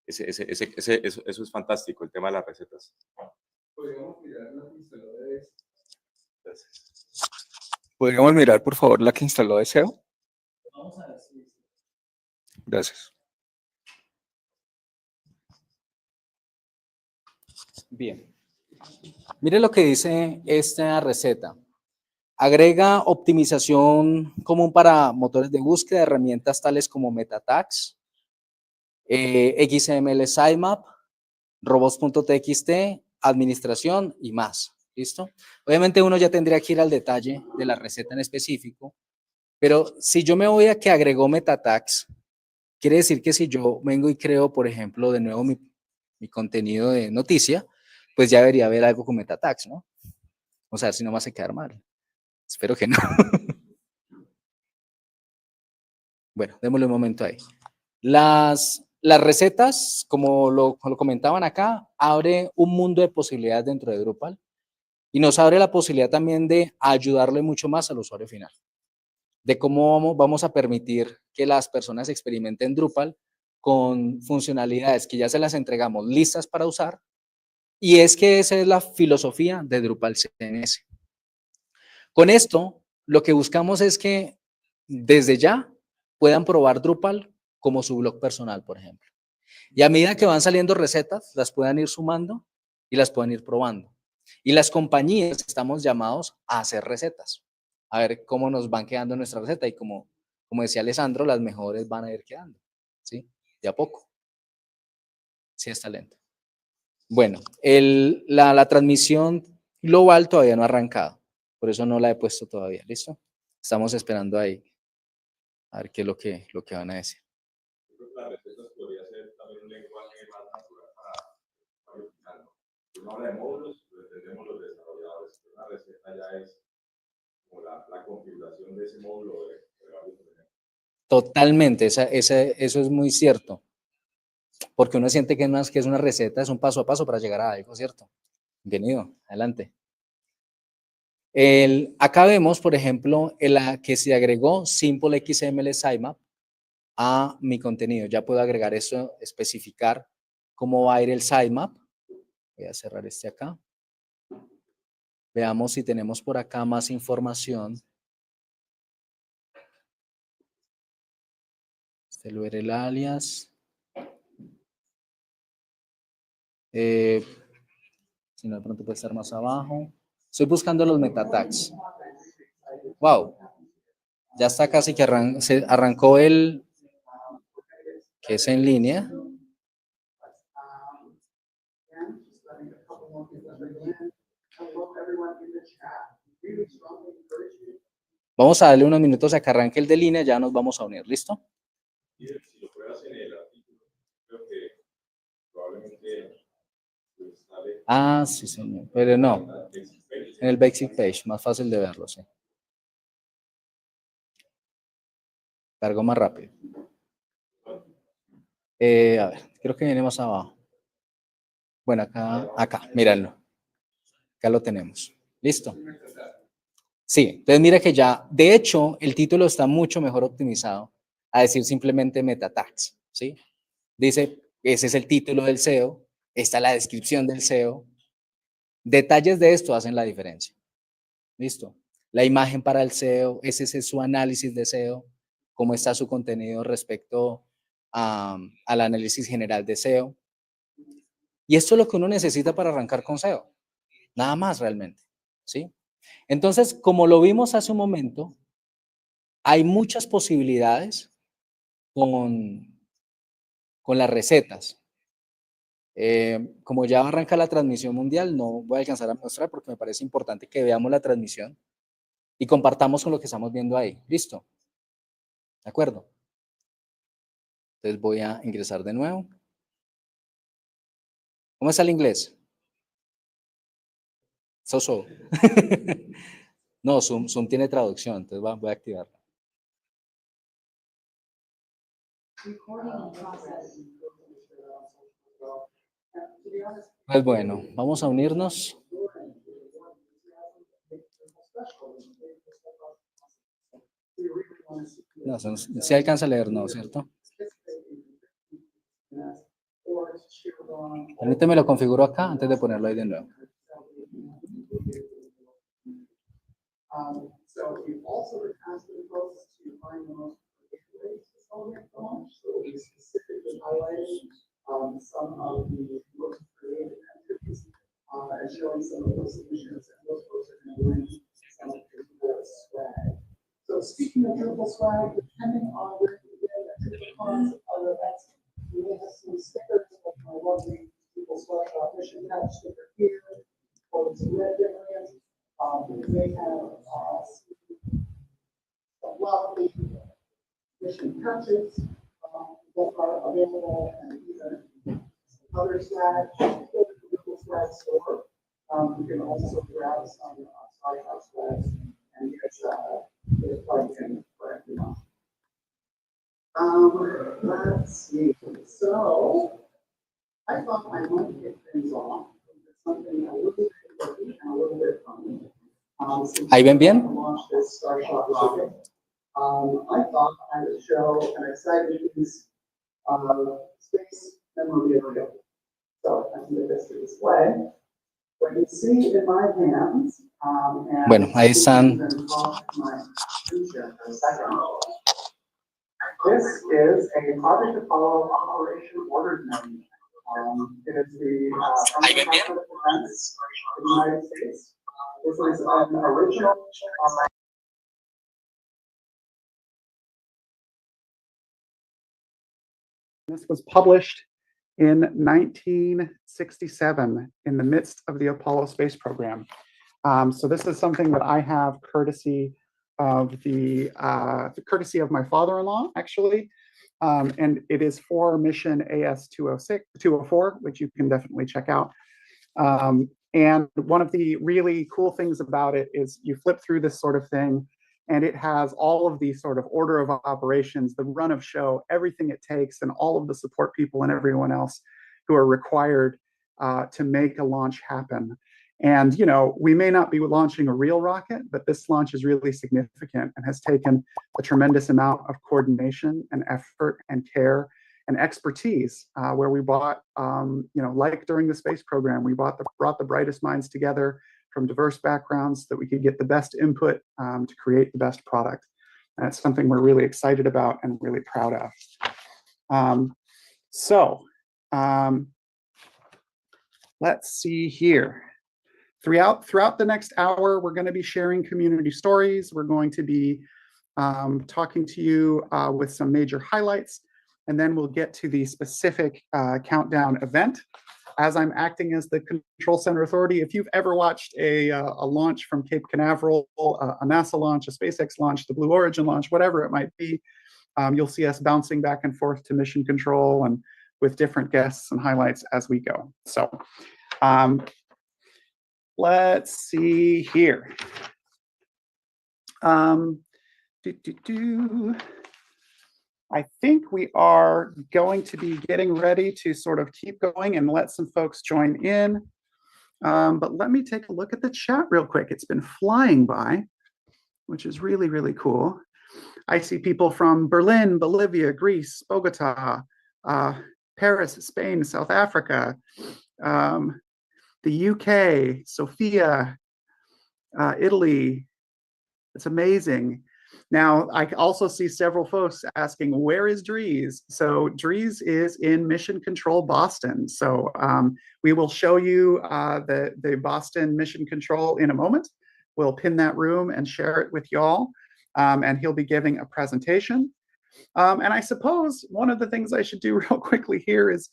eso es fantástico, el tema de las recetas. Podríamos mirar las instaladores. Gracias. ¿Podríamos mirar, por favor, la que instaló Deseo? Vamos a ver si... Gracias. Bien. Mire lo que dice esta receta. Agrega optimización común para motores de búsqueda, herramientas tales como meta tags, XML sitemap, robots.txt, administración y más. ¿Listo? Obviamente uno ya tendría que ir al detalle de la receta en específico, pero si yo me voy a que agregó meta tags, quiere decir que si yo vengo y creo, por ejemplo, de nuevo mi contenido de noticia, pues ya debería haber algo con meta tags, ¿no? O sea, si no me hace quedar mal. Espero que no. Bueno, démosle un momento ahí. Las recetas, como lo comentaban acá, abre un mundo de posibilidades dentro de Drupal y nos abre la posibilidad también de ayudarle mucho más al usuario final, de cómo vamos a permitir que las personas experimenten Drupal con funcionalidades que ya se las entregamos listas para usar, y es que esa es la filosofía de Drupal CMS. Con esto, lo que buscamos es que desde ya puedan probar Drupal como su blog personal, por ejemplo. Y a medida que van saliendo recetas, las puedan ir sumando y las puedan ir probando. Y las compañías estamos llamados a hacer recetas, a ver cómo nos van quedando nuestra receta. Y como decía Alessandro, las mejores van a ir quedando, ¿sí? De a poco. Sí, está lento. Bueno, la transmisión global todavía no ha arrancado. Por eso no la he puesto todavía, ¿listo? Estamos esperando ahí a ver qué es lo que van a decir. Yo creo que las recetas podría ser también un lenguaje más natural para utilizarlo. Uno habla de módulos, lo entendemos los desarrolladores, ¿verdad? una receta ya es como la configuración de ese módulo de varios elementos. Totalmente, eso es muy cierto. Porque uno siente que es una receta, es un paso a paso para llegar a algo, ¿cierto? Bienvenido, adelante. Acá vemos, por ejemplo, que se agregó Simple XML Sitemap a mi contenido. Ya puedo agregar eso, especificar cómo va a ir el sitemap. Voy a cerrar este acá. Veamos si tenemos por acá más información. Este URL alias. Si no, de pronto puede estar más abajo. Estoy buscando los meta tags. Wow. Ya está casi que se arrancó el que es en línea. Vamos a darle unos minutos a que arranque el de línea, ya nos vamos a unir, ¿listo? Y si lo pruebas en el artículo, creo que probablemente lo instale. Ah, sí, señor, pero no. En el basic page, más fácil de verlo, sí. Cargo más rápido. A ver, creo que viene más abajo. Bueno, acá, mírenlo. Acá lo tenemos. ¿Listo? Sí, entonces mira que ya, de hecho, el título está mucho mejor optimizado a decir simplemente meta tags, ¿sí? Dice, ese es el título del SEO, esta es la descripción del SEO. Detalles de esto hacen la diferencia. ¿Listo? La imagen para el SEO, ese es su análisis de SEO, cómo está su contenido respecto al análisis general de SEO. Y esto es lo que uno necesita para arrancar con SEO. Nada más realmente, ¿sí? Entonces, como lo vimos hace un momento, hay muchas posibilidades con las recetas. Como ya arranca la transmisión mundial, no voy a alcanzar a mostrar porque me parece importante que veamos la transmisión y compartamos con lo que estamos viendo ahí. ¿Listo? ¿De acuerdo? Entonces voy a ingresar de nuevo. ¿Cómo está el inglés? So. No, Zoom tiene traducción, entonces voy a activarla. Pues bueno, vamos a unirnos. No, se alcanza a leer, ¿no? ¿Cierto? Permíteme lo configuro acá antes de ponerlo ahí de nuevo. So speaking of Drupal swag, depending on where you get at DrupalCon, other events, we may have some stickers like my lovely Drupal swag mission patch sticker here, or some red variant. We may have some lovely mission patches that are available, and even other swag, or the Drupal swag store. You can also grab some side house swags and get let's see. So I thought I might kick things off with something a little bit quirky and a little bit funny. ¿Ahí ven bien? I thought I would show an exciting piece of space memorabilia. So I can get this to display. What you see in my hands. Bueno, ahí están. This is a project to follow Operation Ordered Menu. It is the Defense of the United States. This is an original. This was published in 1967 in the midst of the Apollo space program. So this is something that I have courtesy of my father-in-law, actually, and it is for mission AS 204, which you can definitely check out. And one of the really cool things about it is you flip through this sort of thing, and it has all of the sort of order of operations, the run of show, everything it takes, and all of the support people and everyone else who are required to make a launch happen. And, you know, we may not be launching a real rocket, but this launch is really significant and has taken a tremendous amount of coordination and effort and care and expertise, where we brought, you know, like during the space program, we brought the brightest minds together from diverse backgrounds so that we could get the best input to create the best product. And it's something we're really excited about and really proud of. Let's see here. Throughout the next hour, we're going to be sharing community stories. We're going to be talking to you with some major highlights, and then we'll get to the specific countdown event. As I'm acting as the Control Center Authority, if you've ever watched a launch from Cape Canaveral, a NASA launch, a SpaceX launch, the Blue Origin launch, whatever it might be, you'll see us bouncing back and forth to mission control and with different guests and highlights as we go. So let's see here. I think we are going to be getting ready to sort of keep going and let some folks join in. But let me take a look at the chat real quick. It's been flying by, which is really, really cool. I see people from Berlin, Bolivia, Greece, Bogota, Paris, Spain, South Africa, the UK, Sofia, Italy. It's amazing. Now, I also see several folks asking, where is Dries? So Dries is in Mission Control Boston. So we will show you the Boston Mission Control in a moment. We'll pin that room and share it with y'all. And he'll be giving a presentation. And I suppose one of the things I should do real quickly here is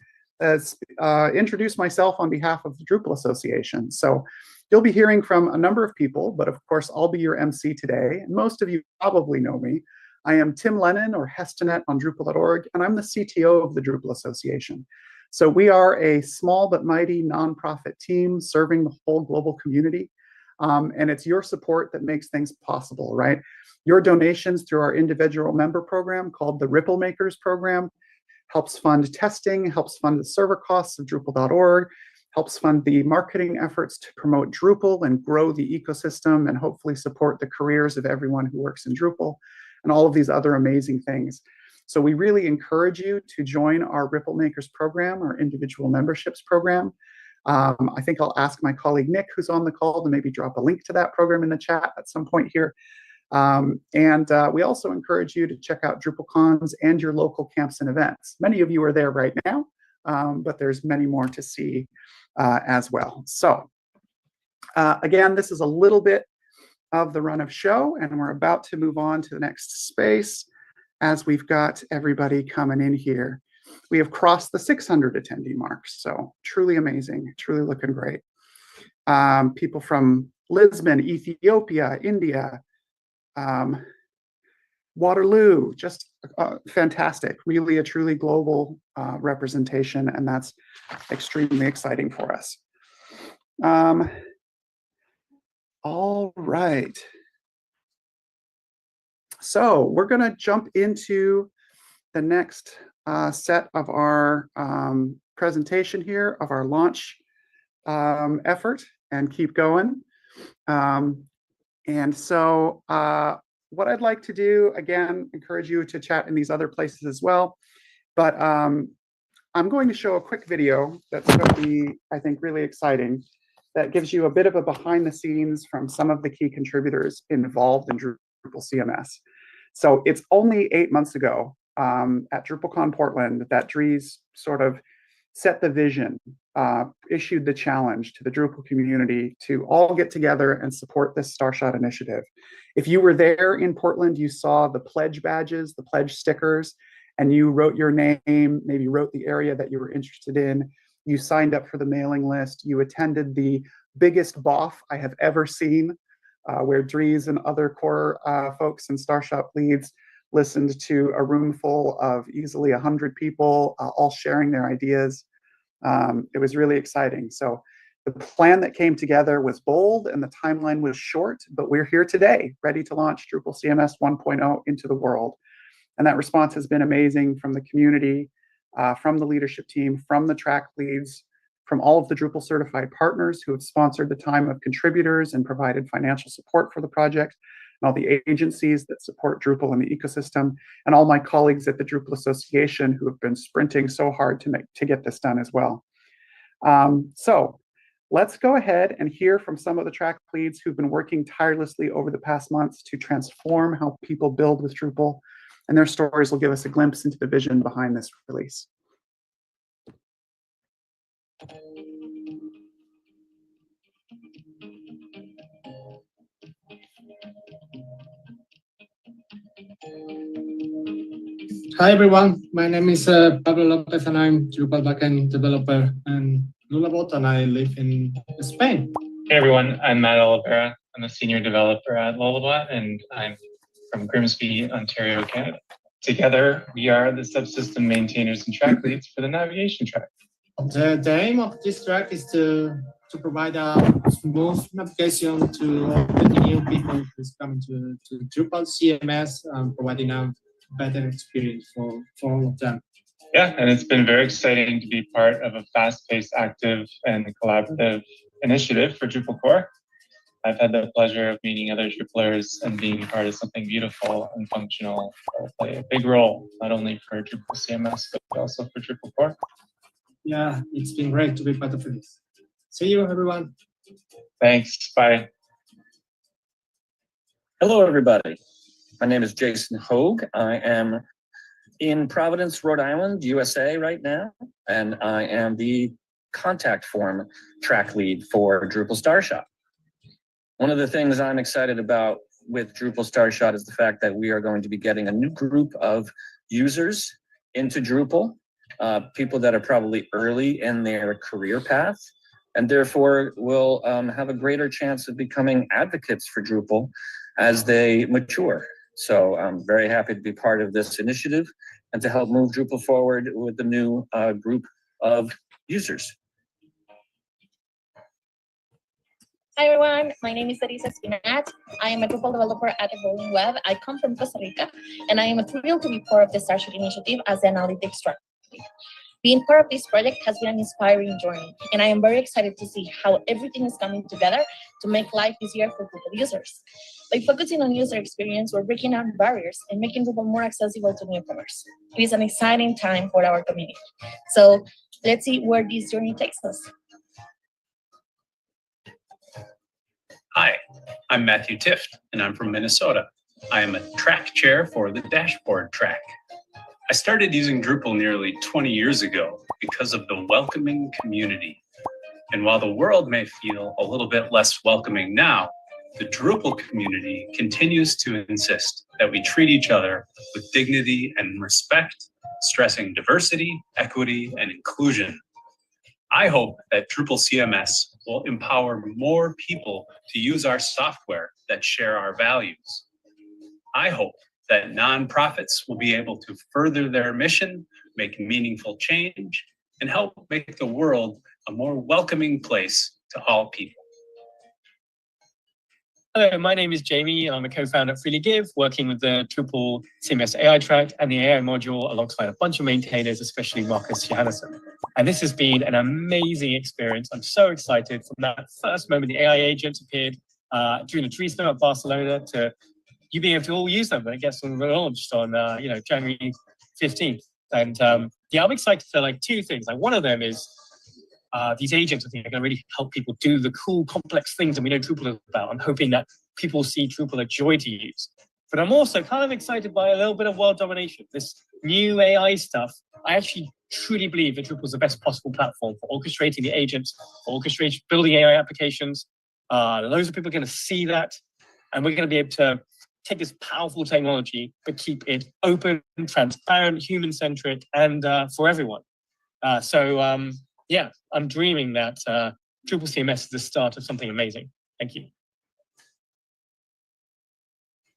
introduce myself on behalf of the Drupal Association. So you'll be hearing from a number of people, but of course, I'll be your MC today. And most of you probably know me. I am Tim Lennon, or Hestenet on Drupal.org, and I'm the CTO of the Drupal Association. So we are a small but mighty nonprofit team serving the whole global community. And it's your support that makes things possible, right? Your donations through our individual member program called the Ripple Makers program helps fund testing, helps fund the server costs of Drupal.org, helps fund the marketing efforts to promote Drupal and grow the ecosystem and hopefully support the careers of everyone who works in Drupal and all of these other amazing things. So we really encourage you to join our Ripple Makers program, our individual memberships program. I think I'll ask my colleague Nick, who's on the call, to maybe drop a link to that program in the chat at some point here. We also encourage you to check out DrupalCons and your local camps and events. Many of you are there right now, but there's many more to see as well. So again, this is a little bit of the run of show, and we're about to move on to the next space as we've got everybody coming in here. We have crossed the 600 attendee mark, so truly amazing, truly looking great. People from Lisbon, Ethiopia, India, Waterloo, just fantastic, really a truly global representation, and that's extremely exciting for us. All right. So we're going to jump into the next set of our presentation here of our launch effort and keep going. And so what I'd like to do, again, encourage you to chat in these other places as well. But I'm going to show a quick video that's going to be, I think, really exciting, that gives you a bit of a behind the scenes from some of the key contributors involved in Drupal CMS. So it's only 8 months ago at DrupalCon Portland that Dries sort of set the vision, issued the challenge to the Drupal community to all get together and support this Starshot initiative. If you were there in Portland, you saw the pledge badges, the pledge stickers, and you wrote your name, maybe wrote the area that you were interested in. You signed up for the mailing list. You attended the biggest BOF I have ever seen, where Dries and other core folks and Starshot leads listened to a room full of easily 100 people, all sharing their ideas. It was really exciting. So The plan that came together was bold and the timeline was short, but we're here today, ready to launch Drupal CMS 1.0 into the world. And that response has been amazing from the community, from the leadership team, from the track leads, from all of the Drupal certified partners who have sponsored the time of contributors and provided financial support for the project, and all the agencies that support Drupal in the ecosystem, and all my colleagues at the Drupal Association who have been sprinting so hard to get this done as well. So let's go ahead and hear from some of the track leads who've been working tirelessly over the past months to transform how people build with Drupal, and their stories will give us a glimpse into the vision behind this release. Hi everyone, my name is Pablo Lopez and I'm Drupal backend developer in Lulabot and I live in Spain. Hey everyone, I'm Matt Oliveira. I'm a senior developer at Lullabot and I'm from Grimsby, Ontario, Canada. Together, we are the subsystem maintainers and track leads for the navigation track. The aim of this track is to provide a smooth navigation to all the new people who's coming to Drupal CMS, providing a better experience for all of them. Yeah, and it's been very exciting to be part of a fast-paced, active, and collaborative initiative for Drupal core. I've had the pleasure of meeting other Drupalers and being part of something beautiful and functional that will play a big role, not only for Drupal CMS, but also for Drupal core. Yeah, it's been great to be part of this. See you, everyone. Thanks, bye. Hello, everybody. My name is Jason Hogue. I am in Providence, Rhode Island, USA right now, and I am the contact form track lead for Drupal Starshot. One of the things I'm excited about with Drupal Starshot is the fact that we are going to be getting a new group of users into Drupal, people that are probably early in their career path, and therefore will have a greater chance of becoming advocates for Drupal as they mature. So I'm very happy to be part of this initiative and to help move Drupal forward with the new group of users. Hi everyone, my name is Teresa Spinat. I am a Drupal developer at Evolving Web. I come from Costa Rica, and I am thrilled to be part of the Starshot initiative as the analytics track. Being part of this project has been an inspiring journey, and I am very excited to see how everything is coming together to make life easier for Drupal users. By focusing on user experience, we're breaking down barriers and making Drupal more accessible to newcomers. It is an exciting time for our community. So let's see where this journey takes us. Hi, I'm Matthew Tift, and I'm from Minnesota. I am a track chair for the dashboard track. I started using Drupal nearly 20 years ago because of the welcoming community. And while the world may feel a little bit less welcoming now, the Drupal community continues to insist that we treat each other with dignity and respect, stressing diversity, equity, and inclusion. I hope that Drupal CMS will empower more people to use our software that share our values. I hope that nonprofits will be able to further their mission, make meaningful change, and help make the world a more welcoming place to all people. Hello, my name is Jamie. I'm a co-founder at Freely Give, working with the Drupal CMS AI track and the AI module alongside a bunch of maintainers, especially Marcus Johannesson. And this has been an amazing experience. I'm so excited from that first moment the AI agents appeared during the tree snow at Barcelona to you being able to all use them when it gets launched on January 15th. And yeah, I'm excited for two things. One of them is these agents, I think, are going to really help people do the cool, complex things that we know Drupal is about. I'm hoping that people see Drupal a joy to use. But I'm also kind of excited by a little bit of world domination. This new AI stuff, I actually truly believe that Drupal is the best possible platform for orchestrating the agents, for orchestrating, building AI applications. Loads of people are going to see that, and we're going to be able to take this powerful technology, but keep it open, transparent, human-centric, and for everyone. Yeah, I'm dreaming that Drupal CMS is the start of something amazing. Thank you.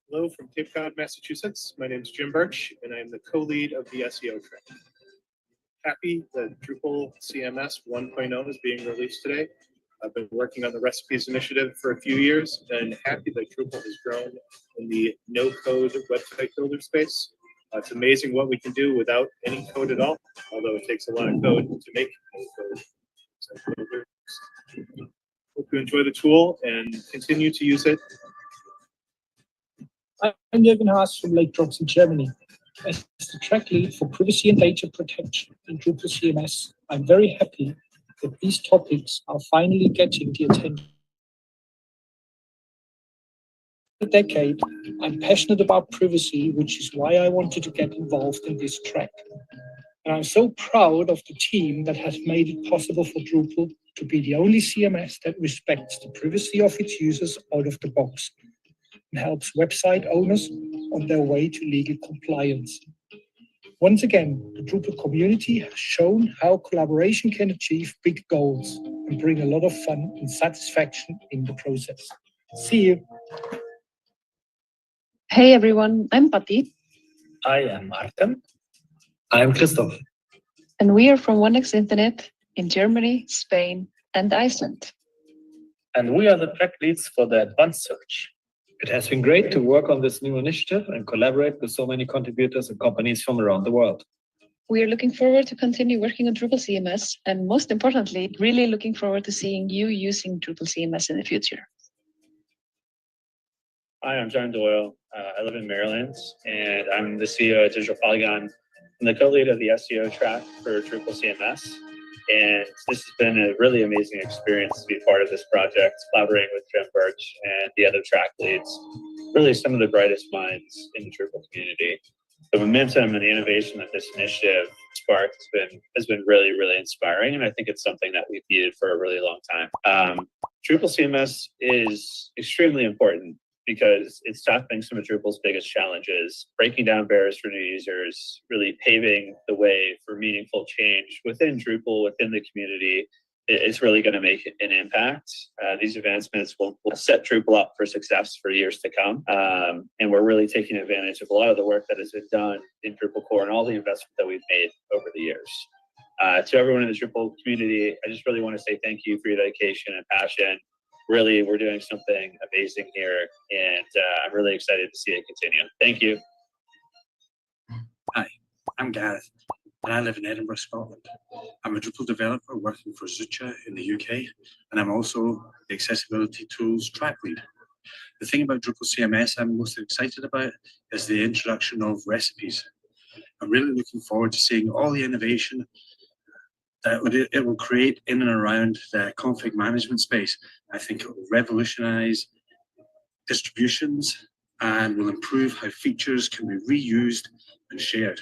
Hello from Cape Cod, Massachusetts. My name is Jim Birch, and I'm the co-lead of the SEO track. Happy that Drupal CMS 1.0 is being released today. I've been working on the recipes initiative for a few years and happy that Drupal has grown in the no-code website builder space. It's amazing what we can do without any code at all, although it takes a lot of code to make no-code website builders. Hope you enjoy the tool and continue to use it. I'm Jürgen Haas from Lake Drops in Germany. As the track lead for privacy and data protection in Drupal CMS, I'm very happy that these topics are finally getting the attention. For a decade, I'm passionate about privacy, which is why I wanted to get involved in this track. And I'm so proud of the team that has made it possible for Drupal to be the only CMS that respects the privacy of its users out of the box and helps website owners on their way to legal compliance. Once again, the Drupal community has shown how collaboration can achieve big goals and bring a lot of fun and satisfaction in the process. See you. Hey everyone, I'm Patti. I am Martin. I am Christoph. And we are from 1x Internet in Germany, Spain, and Iceland. And we are the track leads for the advanced search. It has been great to work on this new initiative and collaborate with so many contributors and companies from around the world. We are looking forward to continue working on Drupal CMS, and most importantly, really looking forward to seeing you using Drupal CMS in the future. Hi, I'm John Doyle. I live in Maryland, and I'm the CEO at Digital Polygon. I'm the co-lead of the SEO track for Drupal CMS. And this has been a really amazing experience to be part of this project, collaborating with Jim Birch and the other track leads, really some of the brightest minds in the Drupal community. The momentum and the innovation that this initiative sparked has been really, really inspiring, and I think it's something that we've needed for a really long time. Drupal CMS is extremely important because it's tackling some of Drupal's biggest challenges, breaking down barriers for new users, really paving the way for meaningful change within Drupal, within the community. It's really going to make an impact. These advancements will set Drupal up for success for years to come. And we're really taking advantage of a lot of the work that has been done in Drupal core and all the investment that we've made over the years. To everyone in the Drupal community, I just really want to say thank you for your dedication and passion. Really, we're doing something amazing here, and I'm really excited to see it continue. Thank you. Hi, I'm Gareth, and I live in Edinburgh, Scotland. I'm a Drupal developer working for Zucha in the UK, and I'm also the accessibility tools track lead. The thing about Drupal CMS I'm most excited about is the introduction of recipes. I'm really looking forward to seeing all the innovation that it will create in and around the config management space. I think it will revolutionize distributions and will improve how features can be reused and shared.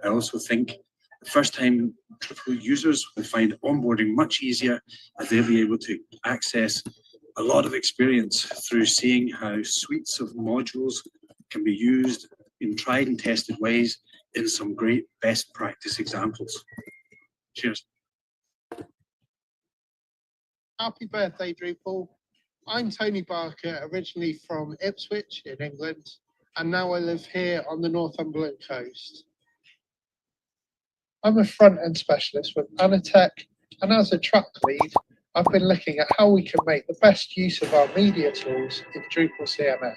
I also think the first time Drupal users will find onboarding much easier, as they'll be able to access a lot of experience through seeing how suites of modules can be used in tried and tested ways in some great best practice examples. Cheers. Happy birthday, Drupal. I'm Tony Barker, originally from Ipswich in England, and now I live here on the Northumberland coast. I'm a front-end specialist with Anatech, and as a track lead, I've been looking at how we can make the best use of our media tools in Drupal CMS.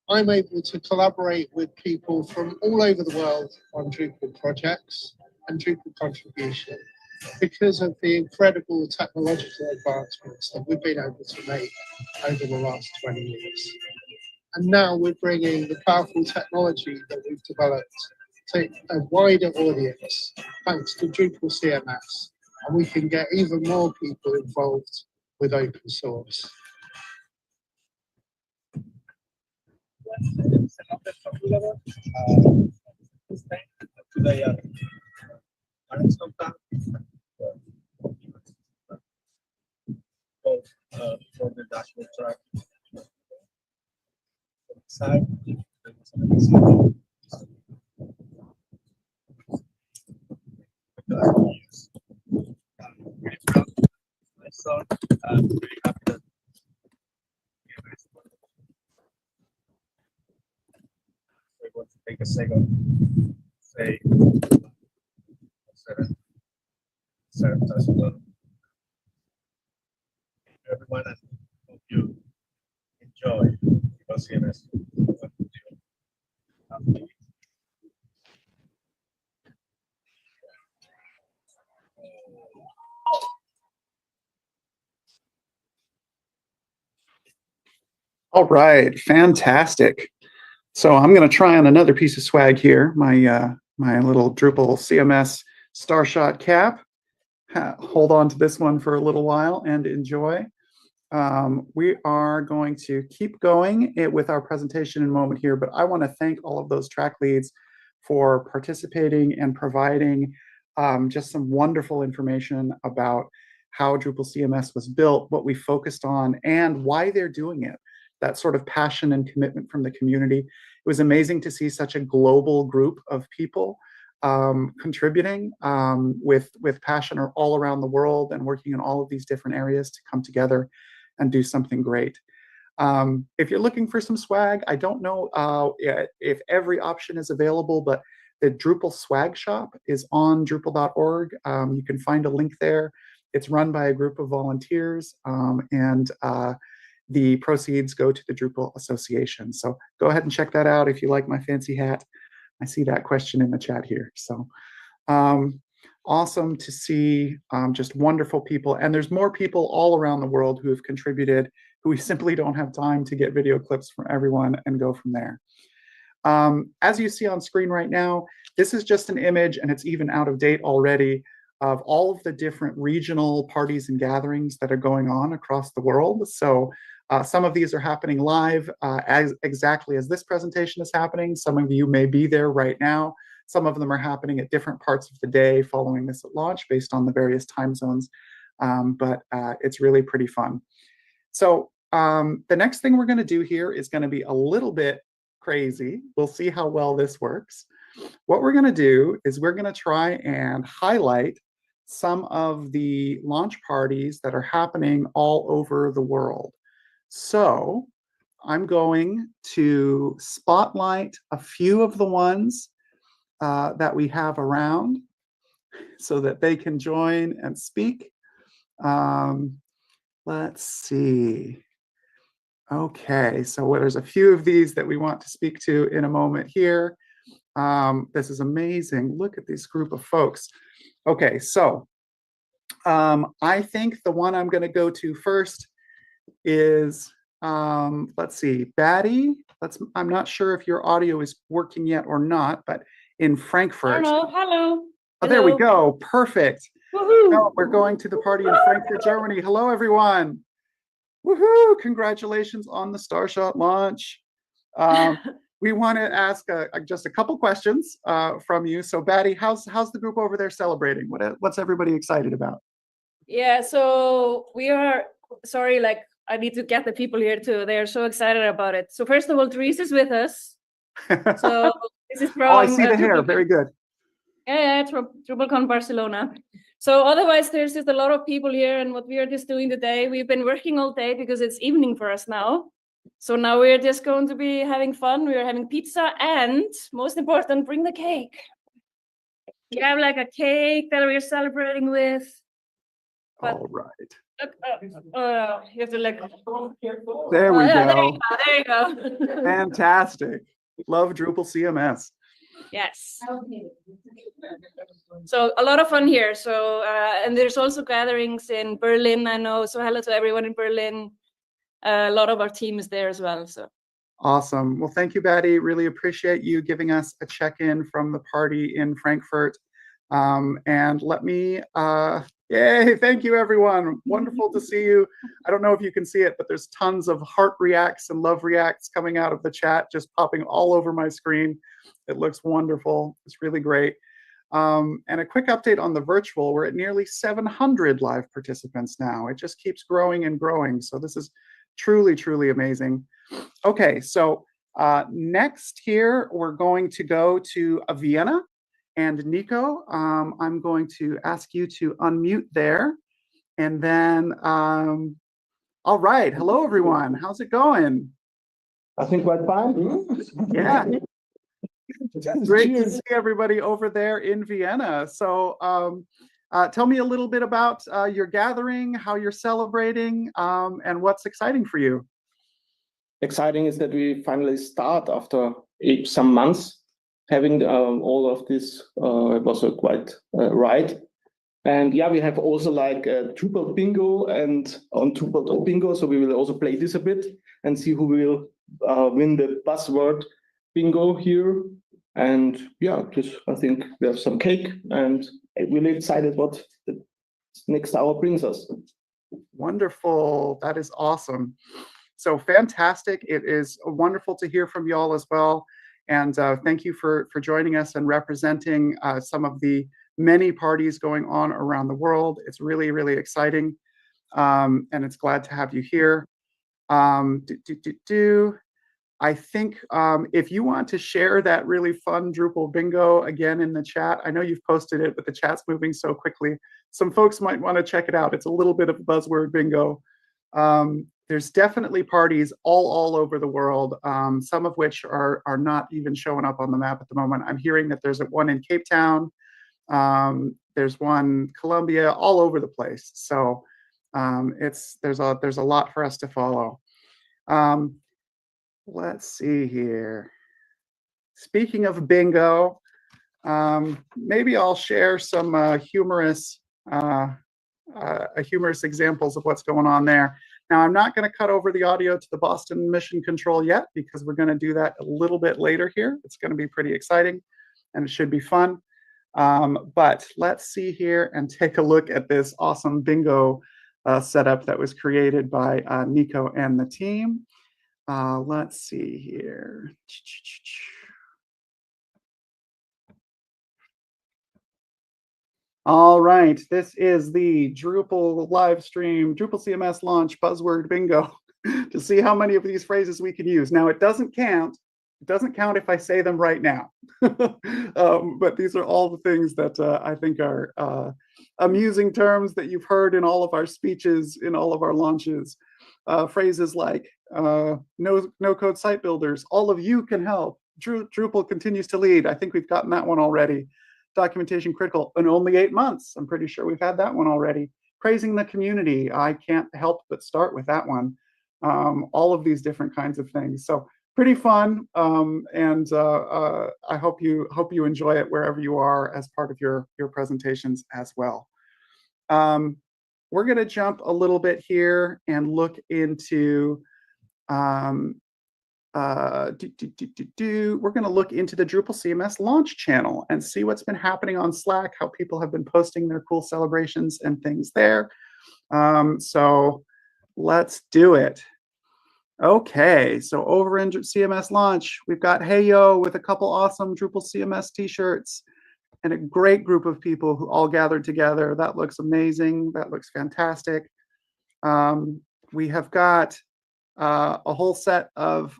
I'm able to collaborate with people from all over the world on Drupal projects and Drupal contribution because of the incredible technological advancements that we've been able to make over the last 20 years. And now we're bringing the powerful technology that we've developed to a wider audience thanks to Drupal CMS, and we can get even more people involved with open source. For the dashboard track side. I'm really happy that I want to take a second, say, Sarah touched on everyone and hope you enjoy Drupal CMS. All right, fantastic. So I'm going to try on another piece of swag here, my little Drupal CMS Starshot cap. Hold on to this one for a little while and enjoy. We are going to keep going with our presentation in a moment here, but I want to thank all of those track leads for participating and providing just some wonderful information about how Drupal CMS was built, what we focused on, and why they're doing it. That sort of passion and commitment from the community. It was amazing to see such a global group of people contributing with passion all around the world and working in all of these different areas to come together and do something great. If you're looking for some swag, I don't know if every option is available, but the Drupal swag shop is on drupal.org. You can find a link there. It's run by a group of volunteers, and the proceeds go to the Drupal Association. So go ahead and check that out if you like my fancy hat. I see that question in the chat here. So awesome to see just wonderful people. And there's more people all around the world who have contributed, who we simply don't have time to get video clips from everyone and go from there. As you see on screen right now, this is just an image, and it's even out of date already, of all of the different regional parties and gatherings that are going on across the world. So some of these are happening live exactly as this presentation is happening. Some of you may be there right now. Some of them are happening at different parts of the day following this at launch based on the various time zones. But it's really pretty fun. So the next thing we're going to do here is going to be a little bit crazy. We'll see how well this works. What we're going to do is we're going to try and highlight some of the launch parties that are happening all over the world. So I'm going to spotlight a few of the ones that we have around so that they can join and speak. Let's see. Okay, so there's a few of these that we want to speak to in a moment here. This is amazing. Look at this group of folks. Okay, so I think the one I'm going to go to first is, let's see, Batty. I'm not sure if your audio is working yet or not, but in Frankfurt. Hello. Oh, there we go. Perfect. Oh, we're going to the party in Frankfurt, Germany. Hello, everyone. Woohoo! Congratulations on the Starshot launch. We want to ask just a couple questions from you. So, Batty, how's the group over there celebrating? What's everybody excited about? Yeah, so we are, sorry, like I need to get the people here too. They are so excited about it. So first of all, Therese is with us. So this is from— Oh, I see the hair. Very good. Yeah, it's from DrupalCon Barcelona. So otherwise, there's just a lot of people here, and what we are just doing today, we've been working all day because it's evening for us now. So now we're just going to be having fun. We are having pizza, and most important, bring the cake. We have like a cake that we're celebrating with. But all right. You have to like. There we yeah, go. There you go. Fantastic. Love Drupal CMS. Yes. So a lot of fun here. So and there's also gatherings in Berlin, I know. So hello to everyone in Berlin. A lot of our team is there as well. So awesome. Well, thank you, Batty. Really appreciate you giving us a check-in from the party in Frankfurt. And let me, yay, thank you, everyone. Wonderful to see you. I don't know if you can see it, but there's tons of heart reacts and love reacts coming out of the chat, just popping all over my screen. It looks wonderful. It's really great. And a quick update on the virtual. We're at nearly 700 live participants now. It just keeps growing and growing. So this is truly, truly amazing. Okay, so next here, we're going to go to Vienna. And Nico, I'm going to ask you to unmute there. And then, all right, hello, everyone. How's it going? I think quite fine. Yeah. Great to see everybody over there in Vienna. So Tell me a little bit about your gathering, how you're celebrating, and what's exciting for you. Exciting is that we finally start after some months having all of this. It was quite right. And yeah, we have also like Drupal bingo and on Drupal bingo. So we will also play this a bit and see who will win the buzzword bingo here. And yeah, just I think we have some cake and I'm really excited what the next hour brings us. Wonderful. That is awesome. So fantastic. It is wonderful to hear from you all as well. And thank you for joining us and representing some of the many parties going on around the world. It's really, really exciting. And it's glad to have you here. I think if you want to share that really fun Drupal bingo again in the chat, I know you've posted it, but the chat's moving so quickly. Some folks might want to check it out. It's a little bit of a buzzword bingo. There's definitely parties all over the world, some of which are not even showing up on the map at the moment. I'm hearing that there's one in Cape Town. There's one Colombia, all over the place. So there's a lot for us to follow. Let's see here. Speaking of bingo, maybe I'll share some humorous examples of what's going on there. Now, I'm not going to cut over the audio to the Boston Mission Control yet because we're going to do that a little bit later here. It's going to be pretty exciting and it should be fun. But let's see here and take a look at this awesome bingo setup that was created by Nico and the team. Let's see here. All right, this is the Drupal live stream, Drupal CMS launch buzzword bingo to see how many of these phrases we can use. Now, it doesn't count. It doesn't count if I say them right now. But these are all the things that I think are amusing terms that you've heard in all of our speeches, in all of our launches. Phrases like no-code site builders, all of you can help. Drupal continues to lead. I think we've gotten that one already. Documentation critical in only 8 months. I'm pretty sure we've had that one already. Praising the community. I can't help but start with that one. All of these different kinds of things. So pretty fun. And I hope you enjoy it wherever you are as part of your presentations as well. We're going to jump a little bit here and look into we're going to look into the Drupal CMS launch channel and see what's been happening on Slack, how people have been posting their cool celebrations and things there. So let's do it. Okay, so over in CMS launch, we've got Hey Yo with a couple awesome Drupal CMS t-shirts and a great group of people who all gathered together. That looks amazing. That looks fantastic. We have got a whole set of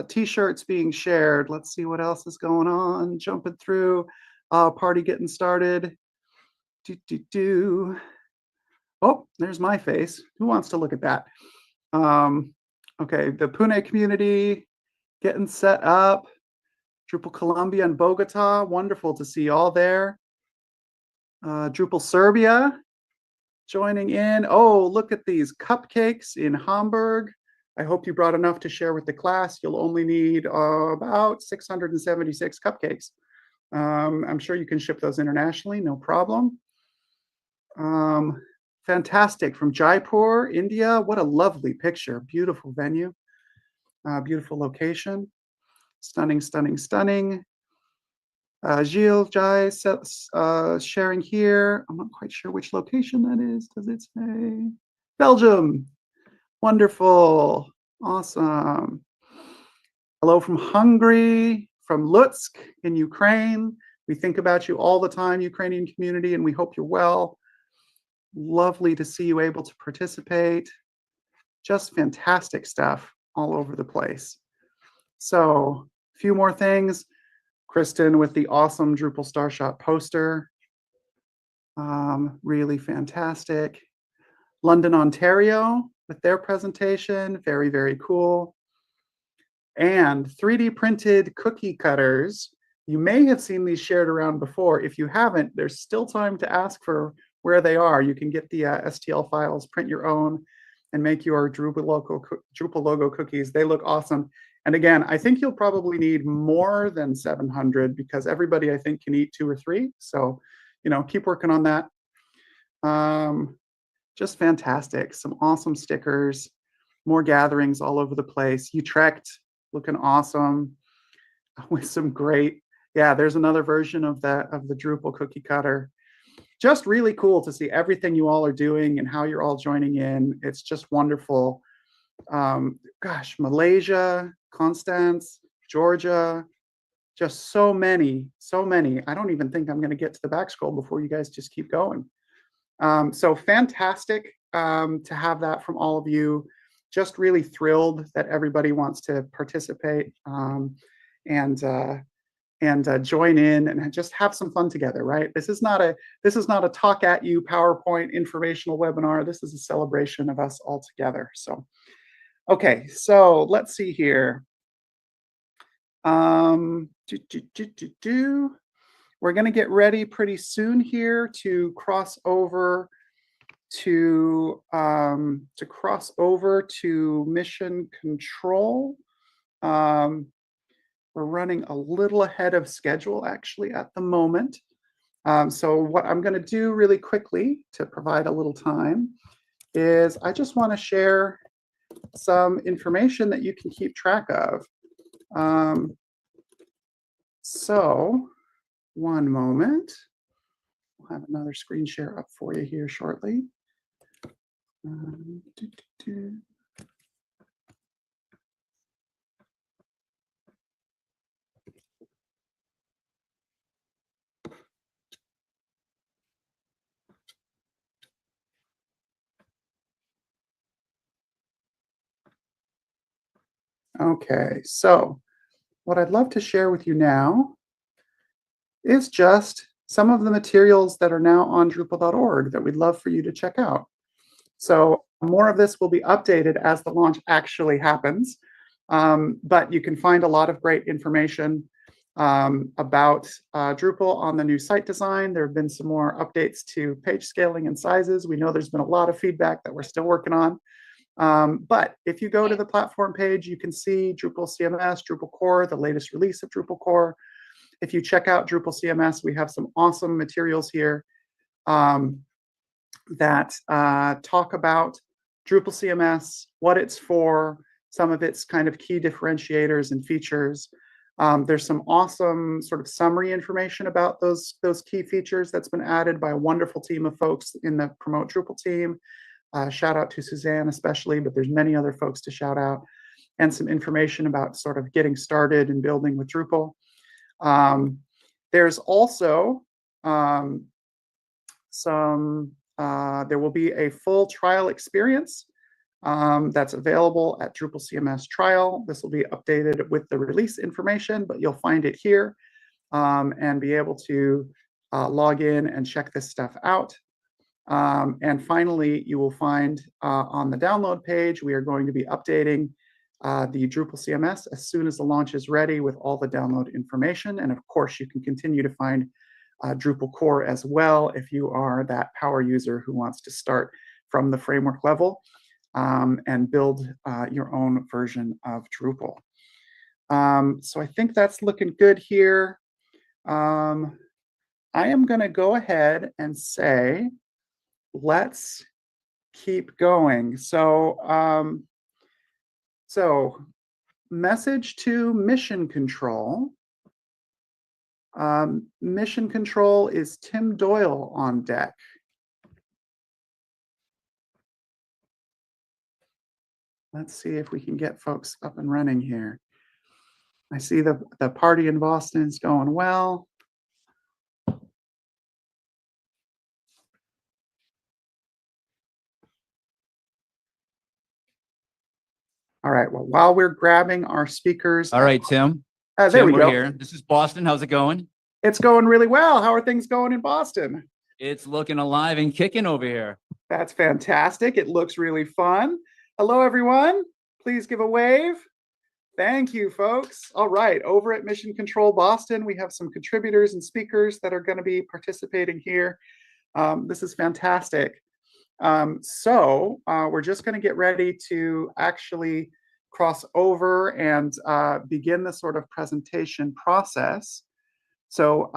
t-shirts being shared. Let's see what else is going on. Jumping through, party getting started. Oh, there's my face. Who wants to look at that? Okay, the Pune community getting set up. Drupal Colombia and Bogota. Wonderful to see you all there. Drupal Serbia joining in. Oh, look at these cupcakes in Hamburg. I hope you brought enough to share with the class. You'll only need about 676 cupcakes. I'm sure you can ship those internationally, no problem. Fantastic, from Jaipur, India. What a lovely picture. Beautiful venue, beautiful location. Stunning, stunning, stunning. Gilles, Jai, sharing here. I'm not quite sure which location that is. Does it say? Belgium. Wonderful. Awesome. Hello from Hungary, from Lutsk in Ukraine. We think about you all the time, Ukrainian community, and we hope you're well. Lovely to see you able to participate. Just fantastic stuff all over the place. So, a few more things. Kristen with the awesome Drupal Starshot poster. Really fantastic. London, Ontario with their presentation. Very, very cool. And 3D printed cookie cutters You may have seen these shared around before. If you haven't, there's still time to ask for where they are. You can get the STL files, print your own, and make your Drupal logo cookies. They look awesome. And again, I think you'll probably need more than 700 because everybody, I think, can eat 2 or 3. So, keep working on that. Just fantastic. Some awesome stickers, more gatherings all over the place. Utrecht looking awesome with some great, there's another version of the Drupal cookie cutter. Just really cool to see everything you all are doing and how you're all joining in. It's just wonderful. Gosh, Malaysia, Constance, Georgia, just so many. I don't even think I'm going to get to the back scroll before you guys just keep going. So fantastic to have that from all of you. Just really thrilled that everybody wants to participate and join in and just have some fun together, right? This is not a talk at you PowerPoint informational webinar. This is a celebration of us all together. So, okay, so let's see here. We're going to get ready pretty soon here to cross over to mission control. We're running a little ahead of schedule actually at the moment. So what I'm going to do really quickly to provide a little time is I just want to share some information that you can keep track of. So one moment. We'll have another screen share up for you here shortly. Okay, so what I'd love to share with you now is just some of the materials that are now on Drupal.org that we'd love for you to check out. So more of this will be updated as the launch actually happens, but you can find a lot of great information about Drupal on the new site design. There have been some more updates to page scaling and sizes. We know there's been a lot of feedback that we're still working on. But if you go to the platform page, you can see Drupal CMS, Drupal core, the latest release of Drupal core. If you check out Drupal CMS, we have some awesome materials here that talk about Drupal CMS, what it's for, some of its kind of key differentiators and features. There's some awesome sort of summary information about those key features that's been added by a wonderful team of folks in the Promote Drupal team. Shout out to Suzanne especially, but there's many other folks to shout out, and some information about sort of getting started and building with Drupal. There's also there will be a full trial experience that's available at Drupal CMS trial. This will be updated with the release information, but you'll find it here and be able to log in and check this stuff out. And finally, you will find on the download page, we are going to be updating the Drupal CMS as soon as the launch is ready with all the download information. And of course, you can continue to find Drupal core as well if you are that power user who wants to start from the framework level and build your own version of Drupal. So I think that's looking good here. I am going to go ahead and say, let's keep going. So, message to mission control. Mission control is Tim Doyle on deck. Let's see if we can get folks up and running here. I see the party in Boston is going well. All right, well, while we're grabbing our speakers. All right, Tim. There Tim, we we're go. here. This is Boston. How's it going? It's going really well. How are things going in Boston? It's looking alive and kicking over here. That's fantastic. It looks really fun. Hello, everyone. Please give a wave. Thank you, folks. All right, over at Mission Control Boston, we have some contributors and speakers that are going to be participating here. This is fantastic. We're just going to get ready to actually cross over and begin the sort of presentation process. So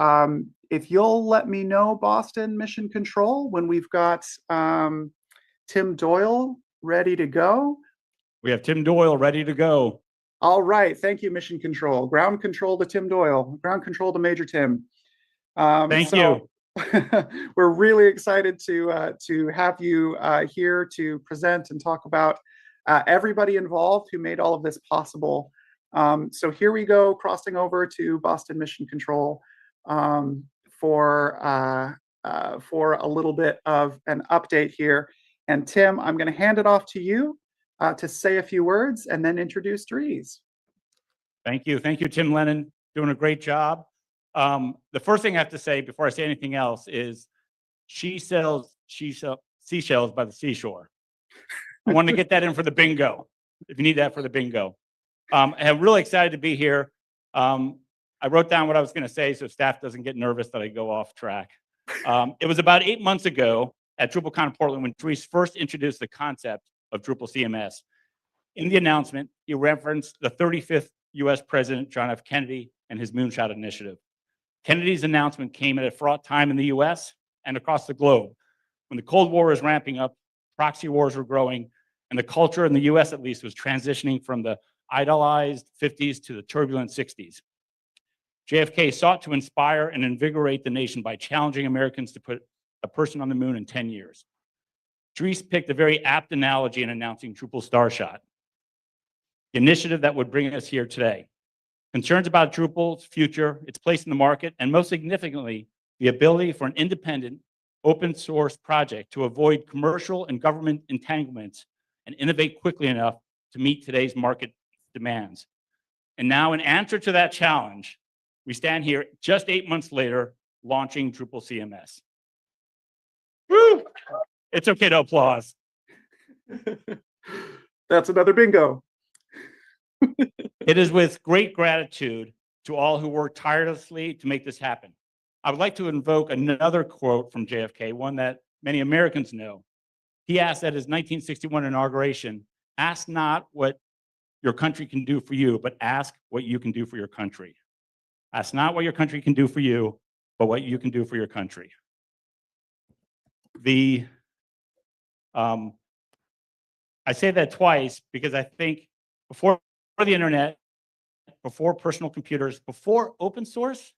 if you'll let me know, Boston Mission Control, when we've got Tim Doyle ready to go. We have Tim Doyle ready to go. All right, thank you, Mission Control. Ground control to Tim Doyle. Ground control to Major Tim. Thank you. We're really excited to have you here to present and talk about everybody involved who made all of this possible. So here we go, crossing over to Boston Mission Control for a little bit of an update here. And Tim, I'm going to hand it off to you to say a few words and then introduce Dries. Thank you, Tim Lennon, doing a great job. The first thing I have to say before I say anything else is she sells seashells by the seashore. I wanted to get that in for the bingo, if you need that for the bingo. I'm really excited to be here. I wrote down what I was going to say so staff doesn't get nervous that I go off track. It was about 8 months ago at DrupalCon Portland when Dries first introduced the concept of Drupal CMS. In the announcement, he referenced the 35th US President John F. Kennedy and his Moonshot Initiative. Kennedy's announcement came at a fraught time in the US and across the globe, when the Cold War was ramping up, proxy wars were growing, and the culture in the US at least was transitioning from the idolized 50s to the turbulent 60s. JFK sought to inspire and invigorate the nation by challenging Americans to put a person on the moon in 10 years. Dries picked a very apt analogy in announcing Drupal Starshot, the initiative that would bring us here today. Concerns about Drupal's future, its place in the market, and most significantly, the ability for an independent, open source project to avoid commercial and government entanglements and innovate quickly enough to meet today's market demands. And now, in answer to that challenge, we stand here just 8 months later, launching Drupal CMS. Woo! It's okay to applause. That's another bingo. It is with great gratitude to all who worked tirelessly to make this happen. I would like to invoke another quote from JFK, one that many Americans know. He asked at his 1961 inauguration, "Ask not what your country can do for you, but ask what you can do for your country." Ask not what your country can do for you, but what you can do for your country. I say that twice because I think before the internet, before personal computers, before open source,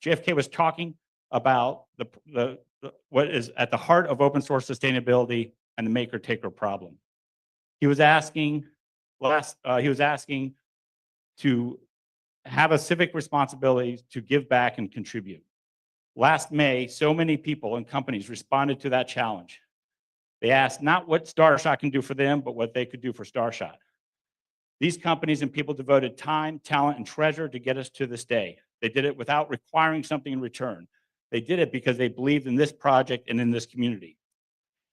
JFK was talking about what is at the heart of open source sustainability and the maker-taker problem. He was asking to have a civic responsibility to give back and contribute. Last May, so many people and companies responded to that challenge. They asked not what Starshot can do for them, but what they could do for Starshot. These companies and people devoted time, talent, and treasure to get us to this day. They did it without requiring something in return. They did it because they believed in this project and in this community.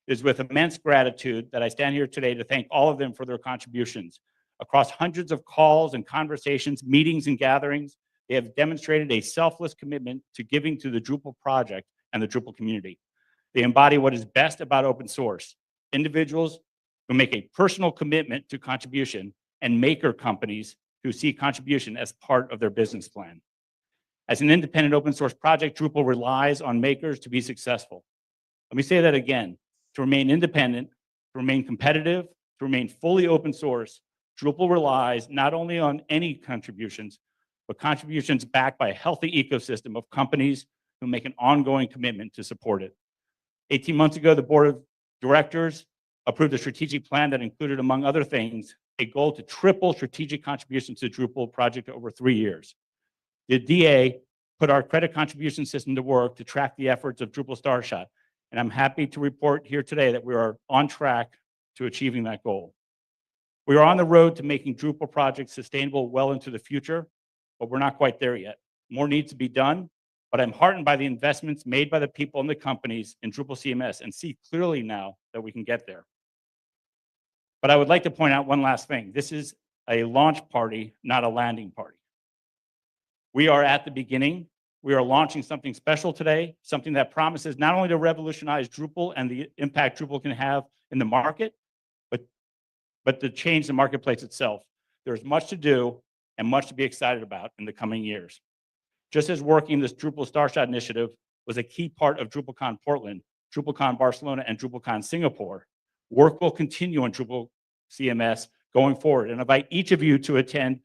It is with immense gratitude that I stand here today to thank all of them for their contributions. Across hundreds of calls and conversations, meetings and gatherings, they have demonstrated a selfless commitment to giving to the Drupal project and the Drupal community. They embody what is best about open source: individuals who make a personal commitment to contribution and maker companies who see contribution as part of their business plan. As an independent open source project, Drupal relies on makers to be successful. Let me say that again. To remain independent, to remain competitive, to remain fully open source, Drupal relies not only on any contributions, but contributions backed by a healthy ecosystem of companies who make an ongoing commitment to support it. 18 months ago, the board of directors approved a strategic plan that included, among other things, a goal to triple strategic contributions to the Drupal project over 3 years. The DA put our credit contribution system to work to track the efforts of Drupal Starshot, and I'm happy to report here today that we are on track to achieving that goal. We are on the road to making Drupal projects sustainable well into the future, but we're not quite there yet. More needs to be done, but I'm heartened by the investments made by the people and the companies in Drupal CMS and see clearly now that we can get there. But I would like to point out one last thing. This is a launch party, not a landing party. We are at the beginning. We are launching something special today, something that promises not only to revolutionize Drupal and the impact Drupal can have in the market, but to change the marketplace itself. There's much to do and much to be excited about in the coming years. Just as working this Drupal Starshot initiative was a key part of DrupalCon Portland, DrupalCon Barcelona, and DrupalCon Singapore, work will continue on Drupal CMS going forward. And I invite each of you to attend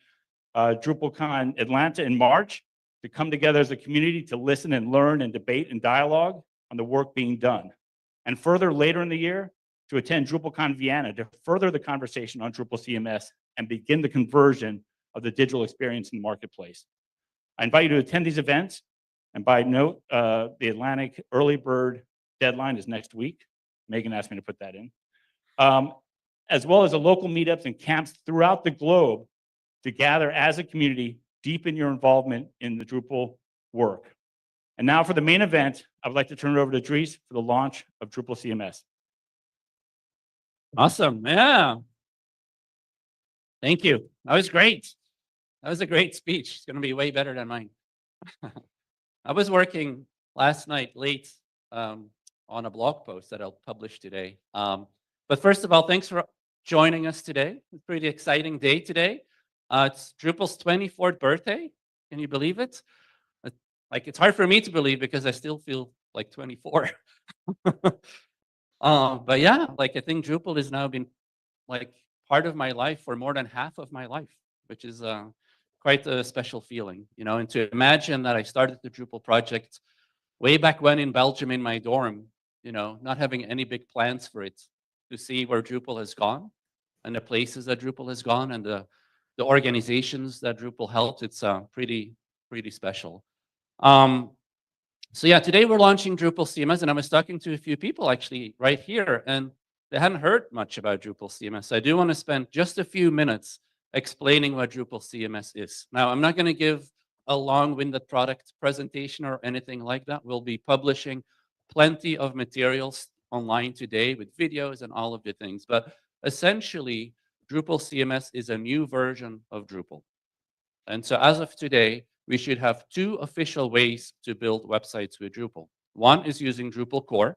DrupalCon Atlanta in March, to come together as a community to listen and learn and debate and dialogue on the work being done. And further, later in the year, to attend DrupalCon Vienna to further the conversation on Drupal CMS and begin the conversion of the digital experience in the marketplace. I invite you to attend these events. And by note, the Atlantic early bird deadline is next week. Megan asked me to put that in. As well as the local meetups and camps throughout the globe to gather as a community, deepen your involvement in the Drupal work. And now for the main event, I would like to turn it over to Dries for the launch of Drupal CMS. Awesome. Yeah. Thank you. That was great. That was a great speech. It's going to be way better than mine. I was working last night late on a blog post that I'll publish today. But first of all, thanks for joining us today. It's a pretty exciting day today. It's Drupal's 24th birthday. Can you believe it? Like, it's hard for me to believe because I still feel like 24. But yeah, like, I think Drupal has now been like part of my life for more than half of my life, which is quite a special feeling, you know. And to imagine that I started the Drupal project way back when in Belgium in my dorm, you know, not having any big plans for it, to see where Drupal has gone and the places that Drupal has gone and the organizations that Drupal helped, it's pretty special. So yeah, today we're launching Drupal CMS, and I was talking to a few people actually right here, and they hadn't heard much about Drupal CMS. I do want to spend just a few minutes explaining what Drupal CMS is. Now, I'm not going to give a long-winded product presentation or anything like that. We'll be publishing plenty of materials online today with videos and all of the things, but essentially, Drupal CMS is a new version of Drupal. And so as of today, we should have two official ways to build websites with Drupal. One is using Drupal core,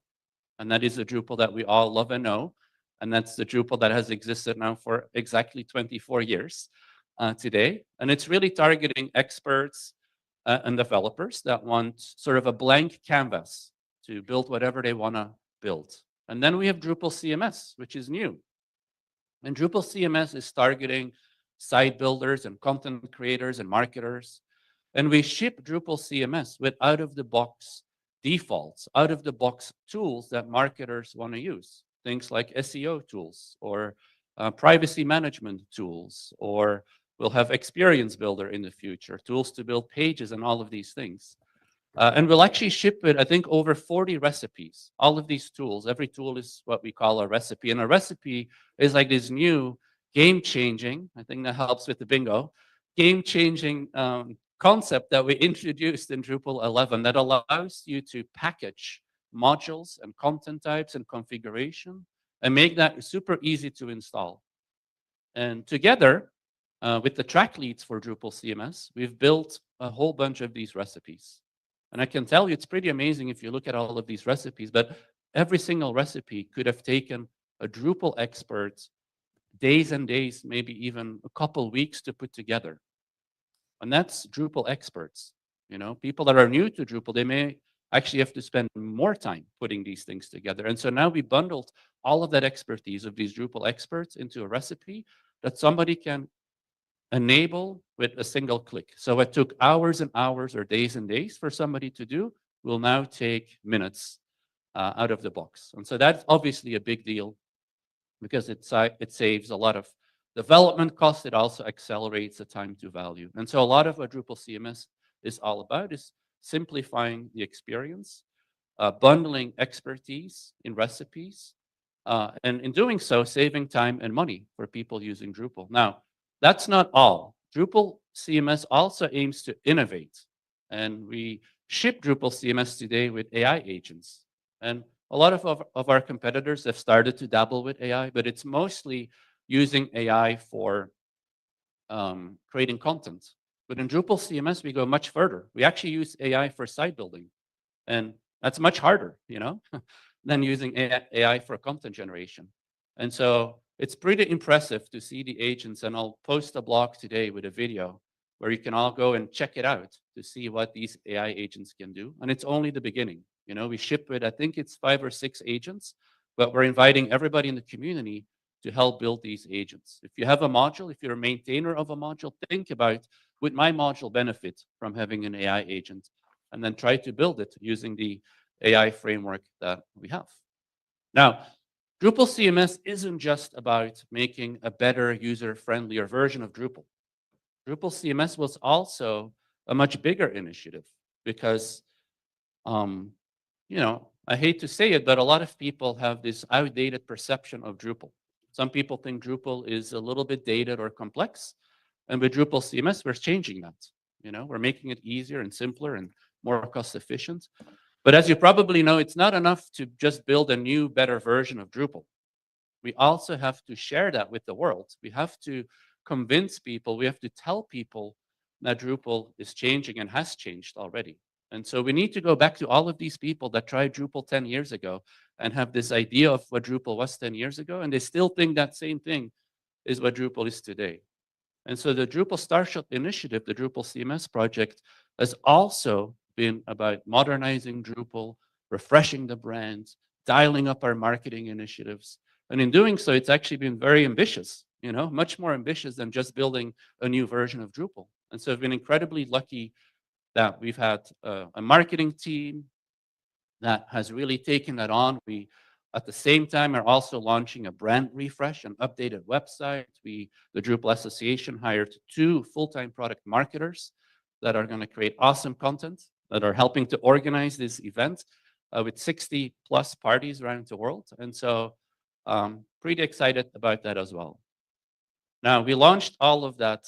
and that is a Drupal that we all love and know. And that's the Drupal that has existed now for exactly 24 years today. And it's really targeting experts and developers that want sort of a blank canvas to build whatever they want to build. And then we have Drupal CMS, which is new. And Drupal CMS is targeting site builders and content creators and marketers. And we ship Drupal CMS with out-of-the-box defaults, out-of-the-box tools that marketers want to use. Things like SEO tools or privacy management tools, or we'll have Experience Builder in the future, tools to build pages and all of these things. And we'll actually ship it, I think, over 40 recipes. All of these tools, every tool is what we call a recipe. And a recipe is like this new game-changing, I think that helps with the bingo, game-changing concept that we introduced in Drupal 11 that allows you to package modules and content types and configuration and make that super easy to install. And together with the track leads for Drupal CMS, we've built a whole bunch of these recipes. And I can tell you, it's pretty amazing if you look at all of these recipes, but every single recipe could have taken a Drupal expert days and days, maybe even a couple weeks to put together. And that's Drupal experts. You know, people that are new to Drupal, they may actually have to spend more time putting these things together. And so now we bundled all of that expertise of these Drupal experts into a recipe that somebody can enable with a single click. So it took hours and hours or days and days for somebody to do, will now take minutes out of the box. And so that's obviously a big deal because it saves a lot of development costs. It also accelerates the time to value. And so a lot of what Drupal CMS is all about is simplifying the experience, bundling expertise in recipes, and in doing so, saving time and money for people using Drupal. Now, that's not all. Drupal CMS also aims to innovate. And we ship Drupal CMS today with AI agents. And a lot of our competitors have started to dabble with AI, but it's mostly using AI for creating content. But in Drupal CMS, we go much further. We actually use AI for site building. And that's much harder, than using AI for content generation. And so it's pretty impressive to see the agents, and I'll post a blog today with a video where you can all go and check it out to see what these AI agents can do. And it's only the beginning. We ship with, I think it's 5 or 6 agents, but we're inviting everybody in the community to help build these agents. If you have a module, if you're a maintainer of a module, think about, would my module benefit from having an AI agent? And then try to build it using the AI framework that we have. Now, Drupal CMS isn't just about making a better, user-friendlier version of Drupal. Drupal CMS was also a much bigger initiative because, I hate to say it, but a lot of people have this outdated perception of Drupal. Some people think Drupal is a little bit dated or complex. And with Drupal CMS, we're changing that. We're making it easier and simpler and more cost efficient. But as you probably know, it's not enough to just build a new, better version of Drupal. We also have to share that with the world. We have to convince people, we have to tell people that Drupal is changing and has changed already. And so we need to go back to all of these people that tried Drupal 10 years ago and have this idea of what Drupal was 10 years ago, and they still think that same thing is what Drupal is today. And so the Drupal Starshot initiative, the Drupal CMS project, has also been about modernizing Drupal, refreshing the brand, dialing up our marketing initiatives. And in doing so, it's actually been very ambitious, much more ambitious than just building a new version of Drupal. And so I've been incredibly lucky that we've had a marketing team that has really taken that on. We, at the same time, are also launching a brand refresh, an updated website. The Drupal Association hired 2 full-time product marketers that are going to create awesome content, that are helping to organize this event with 60+ parties around the world. And so pretty excited about that as well. Now, we launched all of that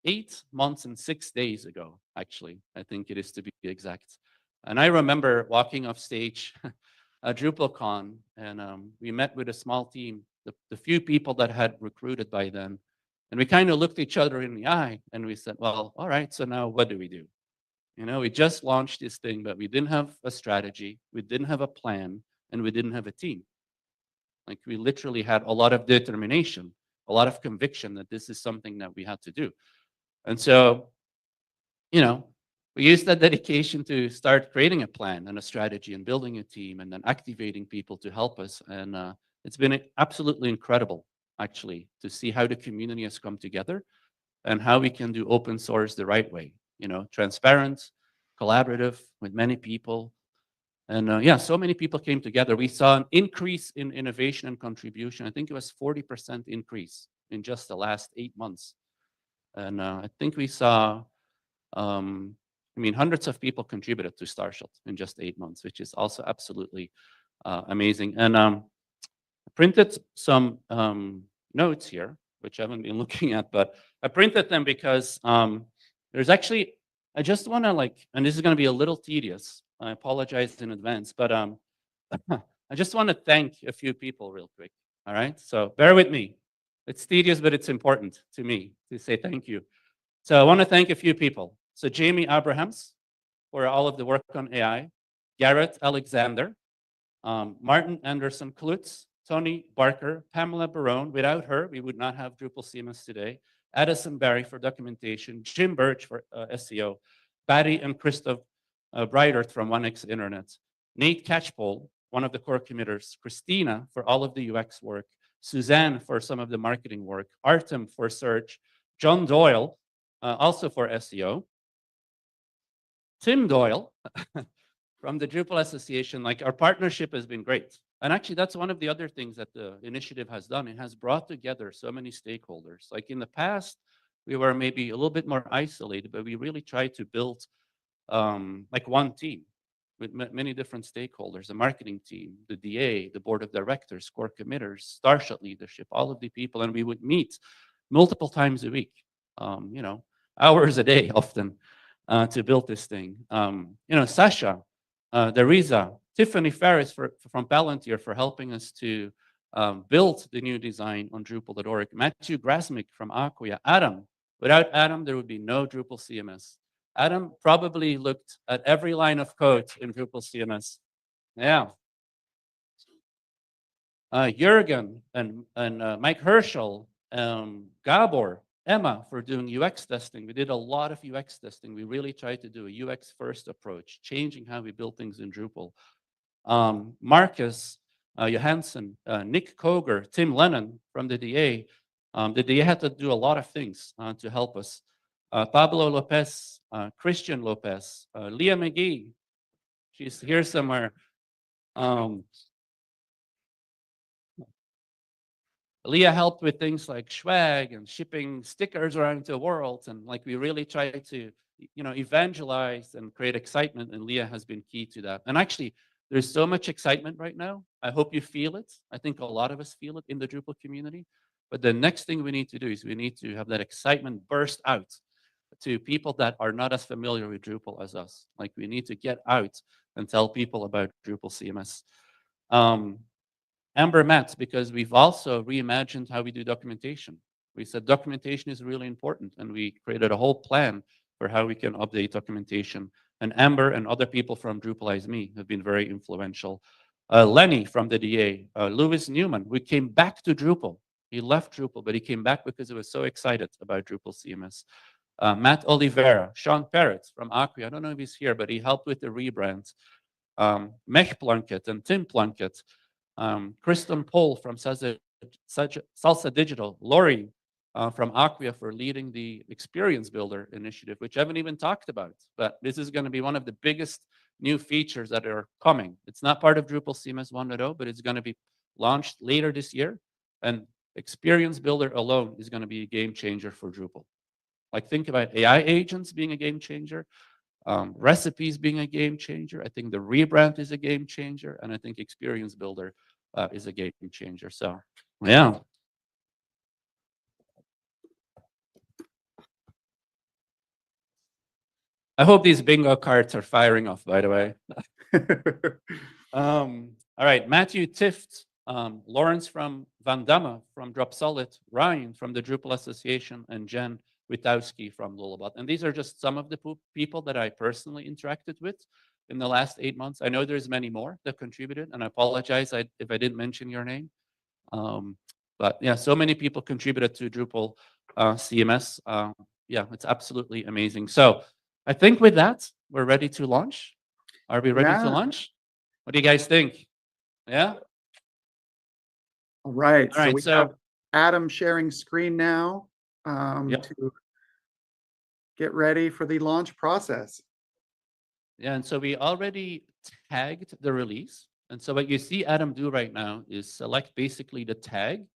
8 months and 6 days ago, actually. I think it is, to be exact. And I remember walking off stage at DrupalCon, and we met with a small team, the few people that had recruited by then. And we kind of looked each other in the eye and we said, well, all right, so now what do? We just launched this thing, but we didn't have a strategy, we didn't have a plan, and we didn't have a team. Like, we literally had a lot of determination, a lot of conviction that this is something that we had to do. And so, we used that dedication to start creating a plan and a strategy and building a team and then activating people to help us. And it's been absolutely incredible, actually, to see how the community has come together and how we can do open source the right way, transparent, collaborative with many people. And yeah, so many people came together. We saw an increase in innovation and contribution. I think it was 40% increase in just the last 8 months. And I think we saw, hundreds of people contributed to Starshot in just 8 months, which is also absolutely amazing. And I printed some notes here, which I haven't been looking at, but I printed them because there's actually, I just want to and this is going to be a little tedious. I apologize in advance, but I just want to thank a few people real quick. All right, so bear with me. It's tedious, but it's important to me to say thank you. So I want to thank a few people. So Jamie Abrahams for all of the work on AI, Garrett Alexander, Martin Anderson Klutz, Tony Barker, Pamela Barone. Without her, we would not have Drupal CMS today. Addison Barry for documentation, Jim Birch for SEO, Barry and Christoph Breitert from 1x Internet, Nate Catchpole, one of the core committers, Christina for all of the UX work, Suzanne for some of the marketing work, Artem for search, John Doyle, also for SEO, Tim Doyle from the Drupal Association. Our partnership has been great. And actually, that's one of the other things that the initiative has done. It has brought together so many stakeholders. In the past, we were maybe a little bit more isolated, but we really tried to build one team with many different stakeholders, the marketing team, the DA, the board of directors, core committers, Starshot leadership, all of the people. And we would meet multiple times a week, hours a day often, to build this thing. Sasha, Dariza, Tiffany Ferris from Palantir for helping us to built the new design on Drupal.org. Matthew Grasmick from Acquia. Adam. Without Adam, there would be no Drupal CMS. Adam probably looked at every line of code in Drupal CMS. Yeah. Jürgen and Mike Herschel, Gabor, Emma for doing UX testing. We did a lot of UX testing. We really tried to do a UX first approach, changing how we build things in Drupal. Marcus Johansson, Nick Koger, Tim Lennon from the DA. The DA had to do a lot of things to help us. Pablo Lopez, Christian Lopez, Leah McGee. She's here somewhere. Leah helped with things like swag and shipping stickers around the world. And like we really tried to, evangelize and create excitement. And Leah has been key to that. And actually, there's so much excitement right now. I hope you feel it. I think a lot of us feel it in the Drupal community. But the next thing we need to do is we need to have that excitement burst out to people that are not as familiar with Drupal as us. Like we need to get out and tell people about Drupal CMS. Amber Matt, because we've also reimagined how we do documentation. We said documentation is really important, and we created a whole plan for how we can update documentation. And Amber and other people from Drupalize Me have been very influential. Lenny from the DA, Louis Newman, we came back to Drupal. He left Drupal, but he came back because he was so excited about Drupal CMS. Matt Oliveira, Sean Parrott from Acquia. I don't know if he's here, but he helped with the rebrand. Mech Plunkett and Tim Plunkett. Kristen Pohl from Salsa Digital. Lori from Acquia for leading the Experience Builder initiative, which I haven't even talked about. But this is going to be one of the biggest new features that are coming. It's not part of Drupal CMS 1.0, but it's going to be launched later this year. And Experience Builder alone is going to be a game changer for Drupal. Like think about AI agents being a game changer, recipes being a game changer. I think the rebrand is a game changer, and I think Experience Builder is a game changer. So, yeah. I hope these bingo cards are firing off, by the way. All right, Matthew Tift, Lawrence from Van Damme from Drop Solid, Ryan from the Drupal Association, and Jen Witowski from Lullabot. And these are just some of the people that I personally interacted with in the last 8 months. I know there's many more that contributed, and I apologize if I didn't mention your name. But yeah, so many people contributed to Drupal CMS. Yeah, it's absolutely amazing. So I think with that, we're ready to launch. Are we ready to launch? What do you guys think? Yeah? All right. All right, so we have Adam sharing screen now to get ready for the launch process. Yeah, and so we already tagged the release. And so what you see Adam do right now is select basically the tag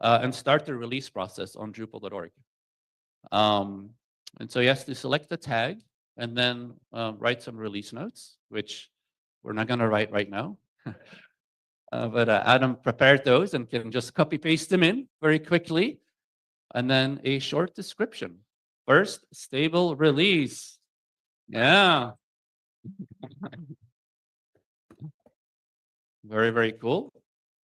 and start the release process on Drupal.org. And so he has to select the tag and then write some release notes, which we're not going to write right now. But Adam prepared those and can just copy paste them in very quickly. And then a short description. First, stable release. Yeah. Very, very cool.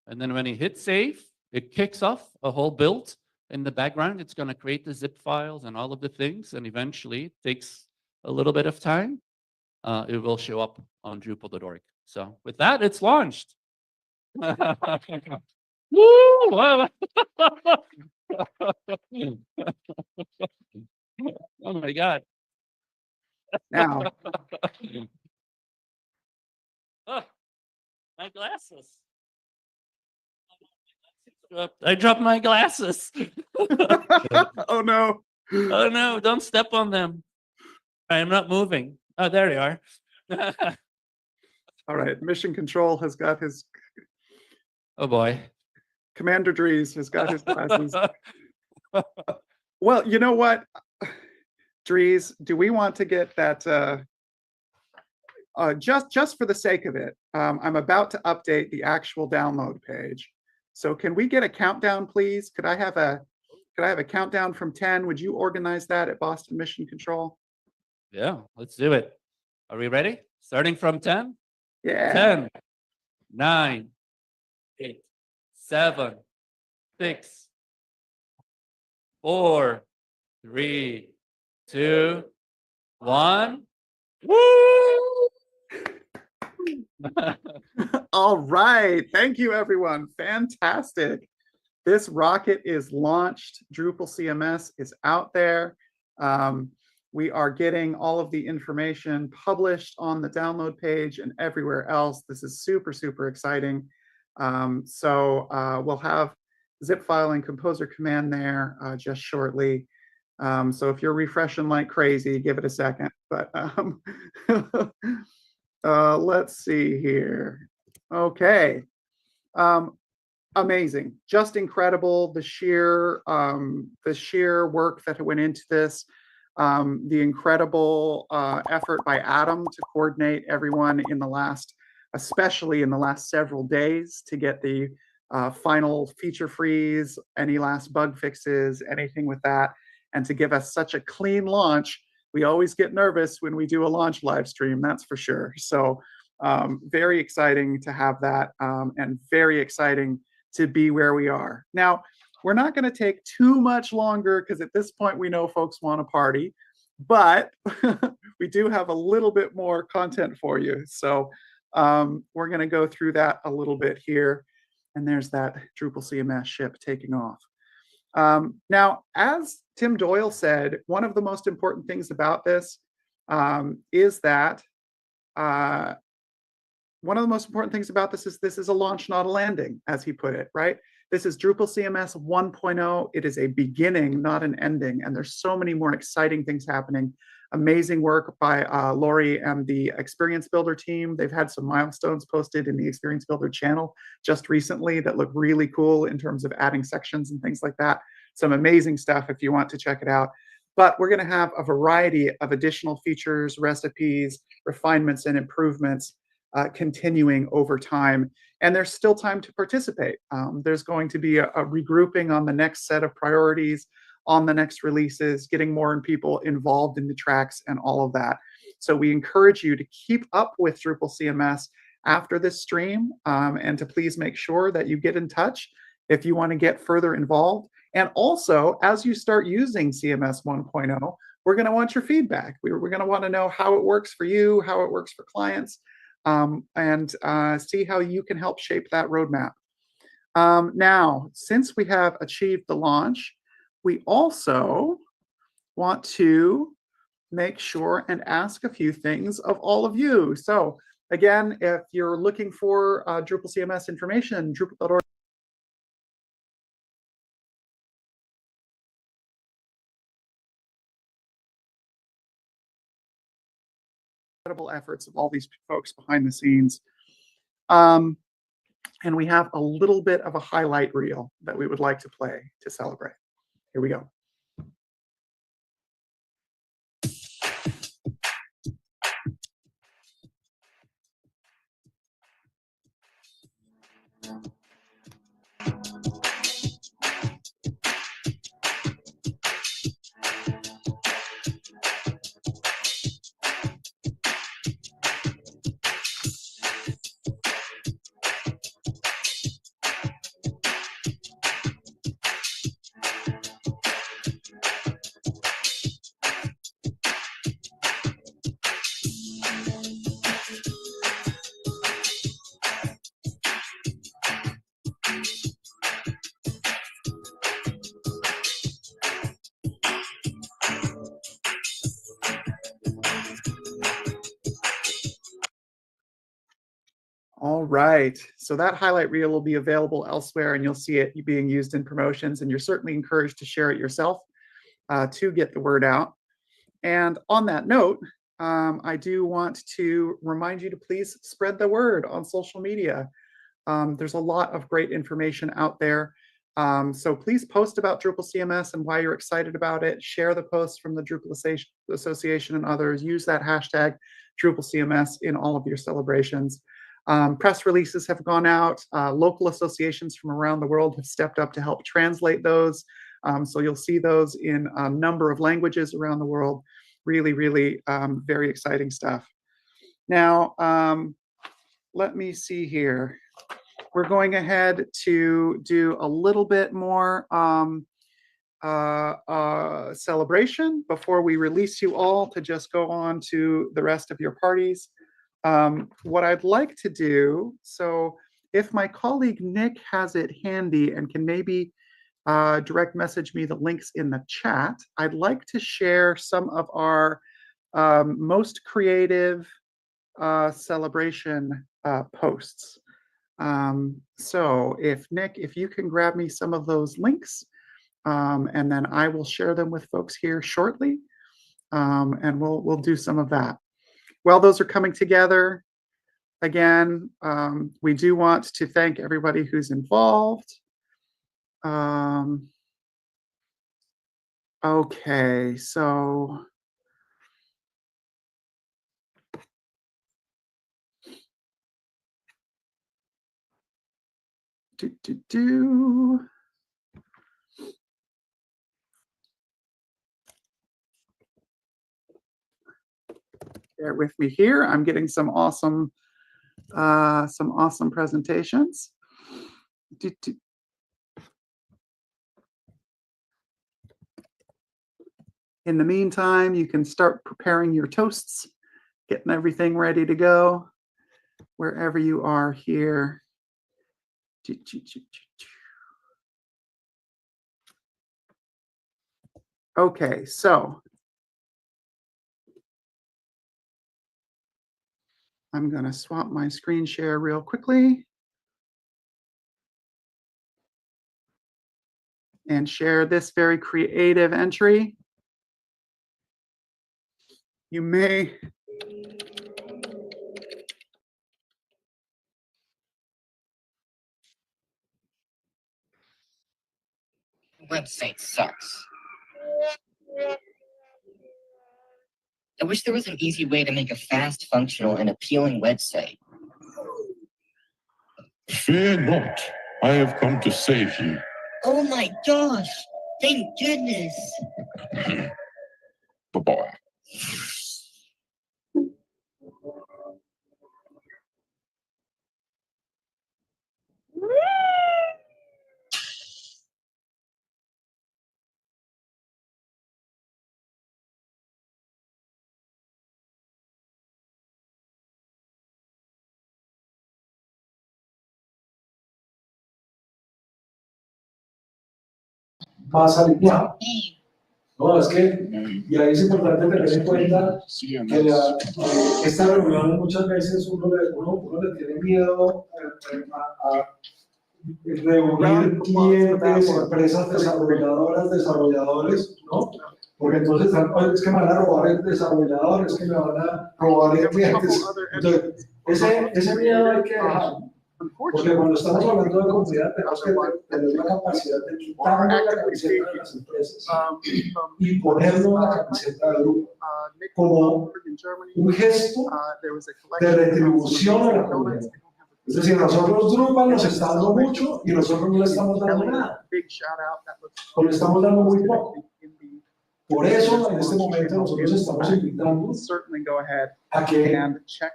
And then when he hits save, it kicks off a whole build. In the background, it's going to create the zip files and all of the things. And eventually, it takes a little bit of time. It will show up on Drupal.org. So with that, it's launched. Woo! Oh my God. Now. Oh, my glasses. I dropped my glasses. Oh no. Oh no, don't step on them. I am not moving. Oh, there you are. All right, Mission Control has got his... Oh boy. Commander Dries has got his glasses. Well, you know what, Dries, do we want to get that, just for the sake of it, I'm about to update the actual download page. So can we get a countdown, please? Could I have a countdown from 10? Would you organize that at Boston Mission Control? Yeah, let's do it. Are we ready? Starting from 10? Yeah. 10, 9, 8, 7, 6, 4, 3, 2, 1. Woo! All right. Thank you, everyone. Fantastic. This rocket is launched. Drupal CMS is out there. We are getting all of the information published on the download page and everywhere else. This is super, super exciting. We'll have zip file and composer command there just shortly. So if you're refreshing like crazy, give it a second. But let's see here. Okay. Amazing, just incredible. The sheer work that went into this, the incredible effort by Adam to coordinate everyone in the last, especially in the last several days, to get the final feature freeze, any last bug fixes, anything with that, and to give us such a clean launch. We always get nervous when we do a launch live stream, that's for sure. So very exciting to have that, and very exciting to be where we are. Now, we're not going to take too much longer because at this point we know folks want to party, but we do have a little bit more content for you. So we're going to go through that a little bit here. And there's that Drupal CMS ship taking off. Now, as Tim Doyle said, one of the most important things about this is that this is a launch, not a landing, as he put it, right? This is Drupal CMS 1.0. It is a beginning, not an ending. And there's so many more exciting things happening. Amazing work by Lori and the Experience Builder team. They've had some milestones posted in the Experience Builder channel just recently that look really cool in terms of adding sections and things like that. Some amazing stuff if you want to check it out. But we're going to have a variety of additional features, recipes, refinements, and improvements continuing over time. And there's still time to participate. There's going to be a regrouping on the next set of priorities, on the next releases, getting more people involved in the tracks and all of that. So we encourage you to keep up with Drupal CMS after this stream, and to please make sure that you get in touch if you want to get further involved. And also, as you start using CMS 1.0, we're going to want your feedback. We're going to want to know how it works for you, how it works for clients, and see how you can help shape that roadmap. Now, since we have achieved the launch, we also want to make sure and ask a few things of all of you. So again, if you're looking for Drupal CMS information, Drupal.org. Incredible efforts of all these folks behind the scenes. And we have a little bit of a highlight reel that we would like to play to celebrate. Here we go. All right, so that highlight reel will be available elsewhere, and you'll see it being used in promotions, and you're certainly encouraged to share it yourself to get the word out. And on that note, I do want to remind you to please spread the word on social media. There's a lot of great information out there. So please post about Drupal CMS and why you're excited about it. Share the posts from the Drupal Association and others. Use that hashtag Drupal CMS in all of your celebrations. Press releases have gone out. Local associations from around the world have stepped up to help translate those. So you'll see those in a number of languages around the world. Really, really very exciting stuff. Now, let me see here. we're going ahead to do a little bit more celebration before we release you all to just go on to the rest of your parties. What I'd like to do, so if my colleague Nick has it handy and can maybe direct message me the links in the chat, I'd like to share some of our most creative celebration posts. So if Nick, if you can grab me some of those links, and then I will share them with folks here shortly, and we'll do some of that. While those are coming together, again, we do want to thank everybody who's involved. Okay, so bear with me here. I'm getting some awesome presentations. In the meantime, you can start preparing your toasts, getting everything ready to go wherever you are here. Okay, so I'm going to swap my screen share real quickly and share this very creative entry. You may website sucks. I wish there was an easy way to make a fast, functional, and appealing website. Fear not, I have come to save you. Oh my gosh! Thank goodness! Bye-bye. Más alineado. No, es que, y ahí es importante tener en cuenta que estas reuniones muchas veces uno le tiene miedo a reunir clientes, empresas desarrolladoras, desarrolladores, ¿no? Porque entonces es que me van a robar el desarrollador, es que me van a robar el cliente. Entonces, ese miedo hay que dejarlo. Porque cuando estamos hablando de comunidad tenemos que tener la capacidad de quitarnos la camiseta de las empresas y ponernos la camiseta del grupo como un gesto de retribución a la comunidad. Es decir, nosotros Drupal nos está dando mucho y nosotros no le estamos dando nada, o le estamos dando muy poco. Por eso, en este momento, nosotros estamos invitando a que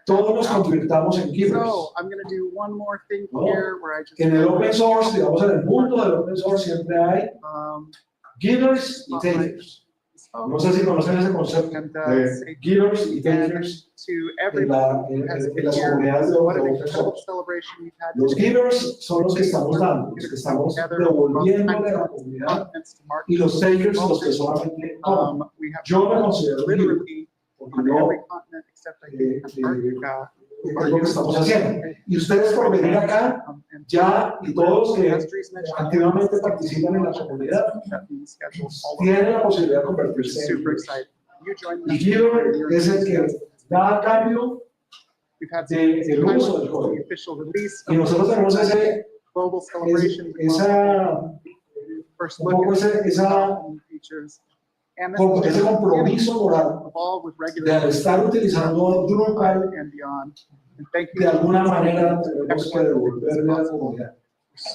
todos nos convirtamos en givers. ¿No? En el open source, digamos, en el mundo del open source siempre hay givers y takers. No sé si conocen ese concepto de givers y takers en las comunidades de open source. Los givers son los que estamos dando, los que estamos devolviéndole a la comunidad, y los takers los que solamente comen. Yo me considero un giver, porque yo es lo que estamos haciendo. Y ustedes por venir acá, ya, y todos los que activamente participan en la comunidad, tienen la posibilidad de convertirse en givers. Y giver es el que da a cambio del uso del código. Y nosotros tenemos ese compromiso moral de al estar utilizando Drupal, de alguna manera tenemos que devolverle a la comunidad,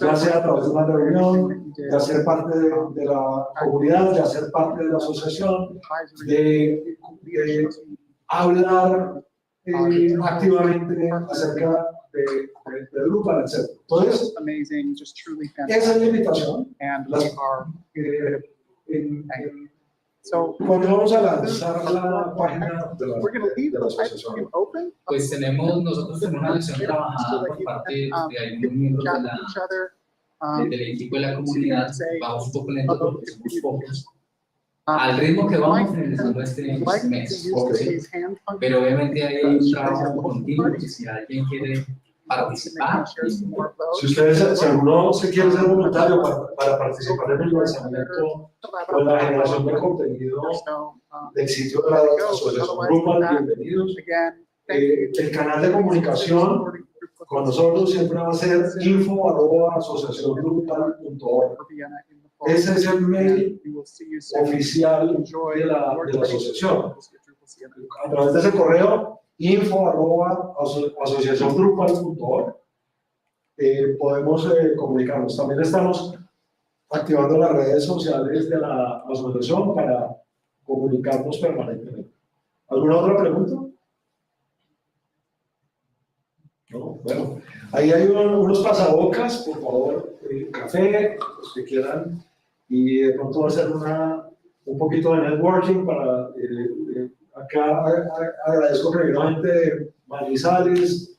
ya sea a través de una reunión, de hacer parte de la comunidad, de hacer parte de la asociación, de hablar activamente acerca de Drupal, etc. Entonces, amazing, just truly esa es la fantastic. invitación. And we are so Cuando vamos a lanzar la página de la asociación. open. Pues nosotros tenemos una versión trabajada por parte de algunos miembros del equipo de la comunidad. Vamos un poco lento porque somos pocos. Al ritmo que vamos finalizando este mes. Pero obviamente hay un trabajo continuo que si alguien quiere participar. Si ustedes, si alguno se quiere ser voluntario para participar en el lanzamiento o en la generación de contenido del sitio de la asociación Drupal, bienvenidos. El canal de comunicación con nosotros siempre va a ser info@asociaciondrupal.org. Ese es el mail oficial de la asociación. A través de ese correo, info@asociaciondrupal.org, podemos comunicarnos. También estamos activando las redes sociales de la asociación para comunicarnos permanentemente. ¿Alguna otra pregunta? No, bueno, ahí hay unos pasabocas, por favor, café, los que quieran, y de pronto va a ser un poquito de networking para acá agradezco que vino gente de Manizales,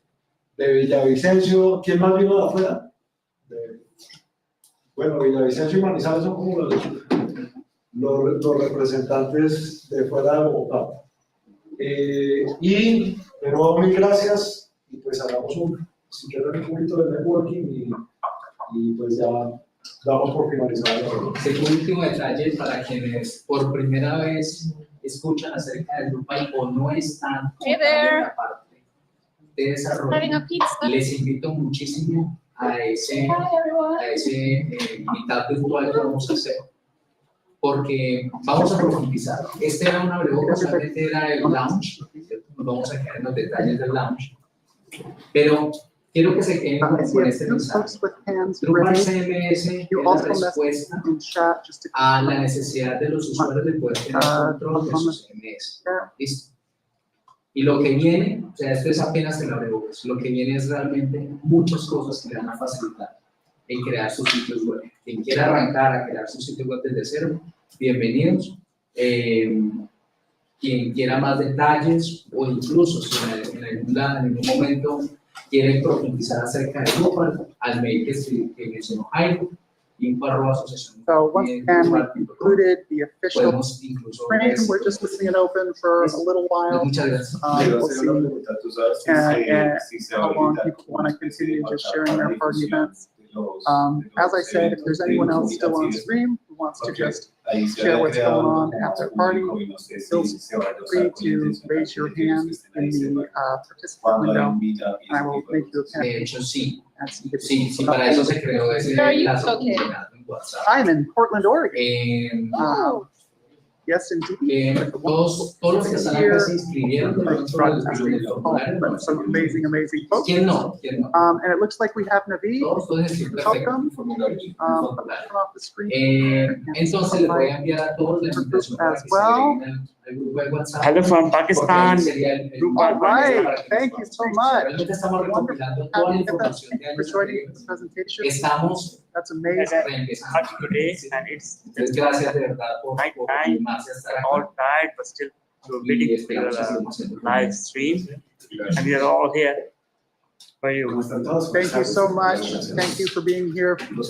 de Villavicencio. ¿Quién más vino de afuera? Bueno, Villavicencio y Manizales son como los representantes de fuera de Bogotá. Y de nuevo, mil gracias. Y pues hagamos si quieren, un poquito de networking y pues ya damos por finalizado. Un último detalle para quienes por primera vez escuchan acerca de Drupal o no están en la parte de desarrollo. Les invito muchísimo a ese meetup virtual que vamos a hacer, porque vamos a profundizar. Este era una breve, solamente era el launch, nos vamos a quedar en los detalles del launch, pero quiero que se queden con este mensaje. Drupal CMS es la respuesta a la necesidad de los usuarios de poder tener control de su CMS. ¿Listo? Y lo que viene, o sea, esto es apenas el abrebocas, lo que viene es realmente muchas cosas que le van a facilitar en crear sus sitios web. Quien quiera arrancar a crear su sitio web desde cero, bienvenidos. Quien quiera más detalles o incluso si en algún momento quieren profundizar acerca de Drupal, al mail que mencionó Jairo, info@asociación. So once again, we concluded the official stream. We're just leaving it open for a little while. We'll see how long people want to continue just sharing their party events. As I said, if there's anyone else still on stream who wants to just share what's going on at their party, feel free to raise your hand in the participant window, and I will make you a panelist. Para eso se creó ese enlace en WhatsApp. I'm in Portland, Oregon. Yes, indeed. Todos los que están acá se inscribieron some amazing folks. ¿Quién no? And it looks like we have Naveed. Welcome. Turn off the screen. Entonces le voy a enviar a todos la invitación as well. Hello from Pakistan. All right. Thank you so much. Estamos recopilando toda la información de años anteriores. Estamos That's amazing. Today, and it's gracias de verdad por animarse a estar acá. All tired, but still waiting for the live stream, and we are all here for you. Thank you so much. Thank you for being here for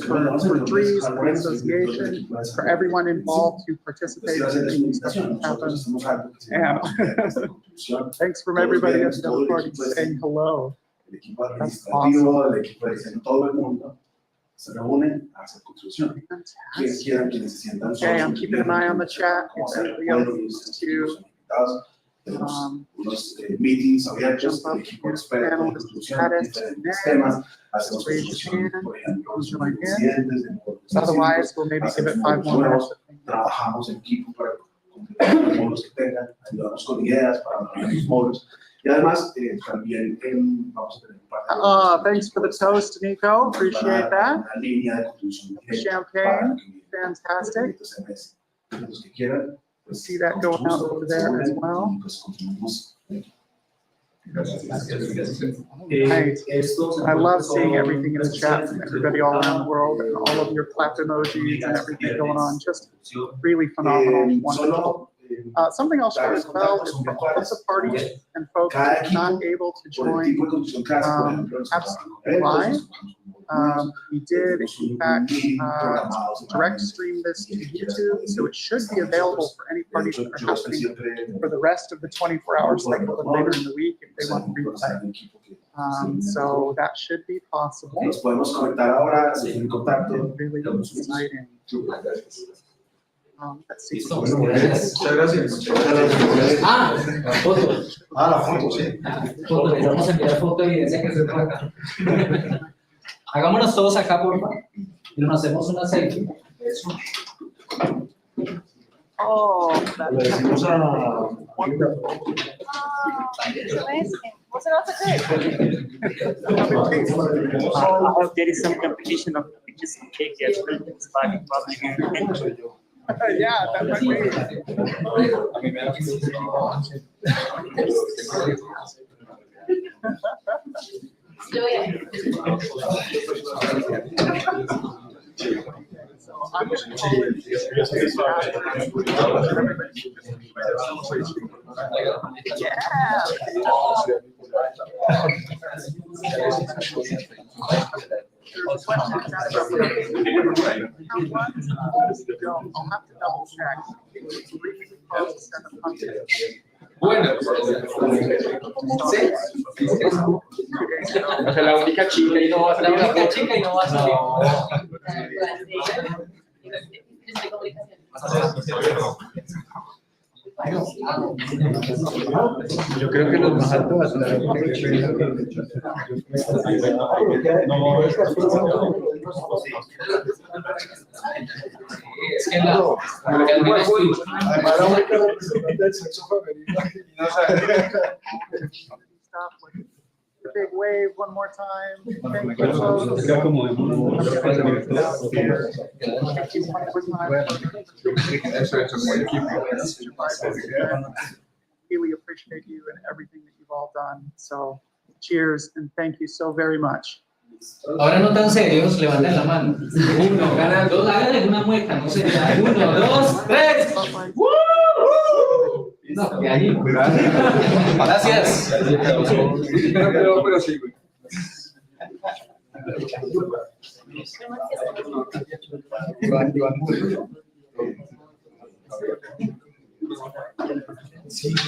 Trees, for the association, for everyone involved who participated in making this happen. And thanks from everybody at the party saying hello. That's awesome. Se reúnen a hacer construcción. Quienes quieran, quienes se sientan solos. Okay, I'm keeping an eye on the chat. If anybody else to unos meetings abiertos del equipo experto en construcción, diferentes temas. Hacemos construcción, por ejemplo, sobre incidentes, otherwise, we'll maybe give it 5 more minutes. Trabajamos en equipo para completar los módulos que tengan, ayudamos con ideas para mejorar los módulos. Y además, también vamos a tener un par de thanks for the toast, Nico. Appreciate that. una línea de construcción Champagne, fantastic. Los que quieran, pues, see that going out over there as well. I love seeing everything in the chat from everybody all around the world and all of your clap emojis and everything going on. Just really phenomenal, wonderful. Something I'll share as well is for all of the parties and folks who are not able to join absolutely live. We did, in fact, direct stream this to YouTube, so it should be available for any parties that are happening for the rest of the 24-hour cycle and later in the week if they want to replay. So that should be possible. Really exciting. Let's see. Muchas gracias. Ah, la foto. Ah, la foto, sí. Foto, le vamos a enviar foto y evidencia que se acá. Hagámonos todos acá, por favor. Y nos hacemos una selfie. Eso. Oh, Le decimos a there is some competition of pictures and cake as well. It's probably yeah, that might be. I'll have to double check. Bueno, o sea, la única chica y no va a salir. La única chica y no va a salir. Yo creo que los más altos va a ser es que la además la única representante del sexo femenino y no sabe. Big wave one more time. Thank you, folks. Really appreciate you and everything that you've all done. So, cheers and thank you so very much. Ahora no tan serios, levanten la mano. Uno, gana dos, háganle una mueca, no sé. Uno, dos, tres. No, que ahí. Gracias. Pero sí, güey. Sí.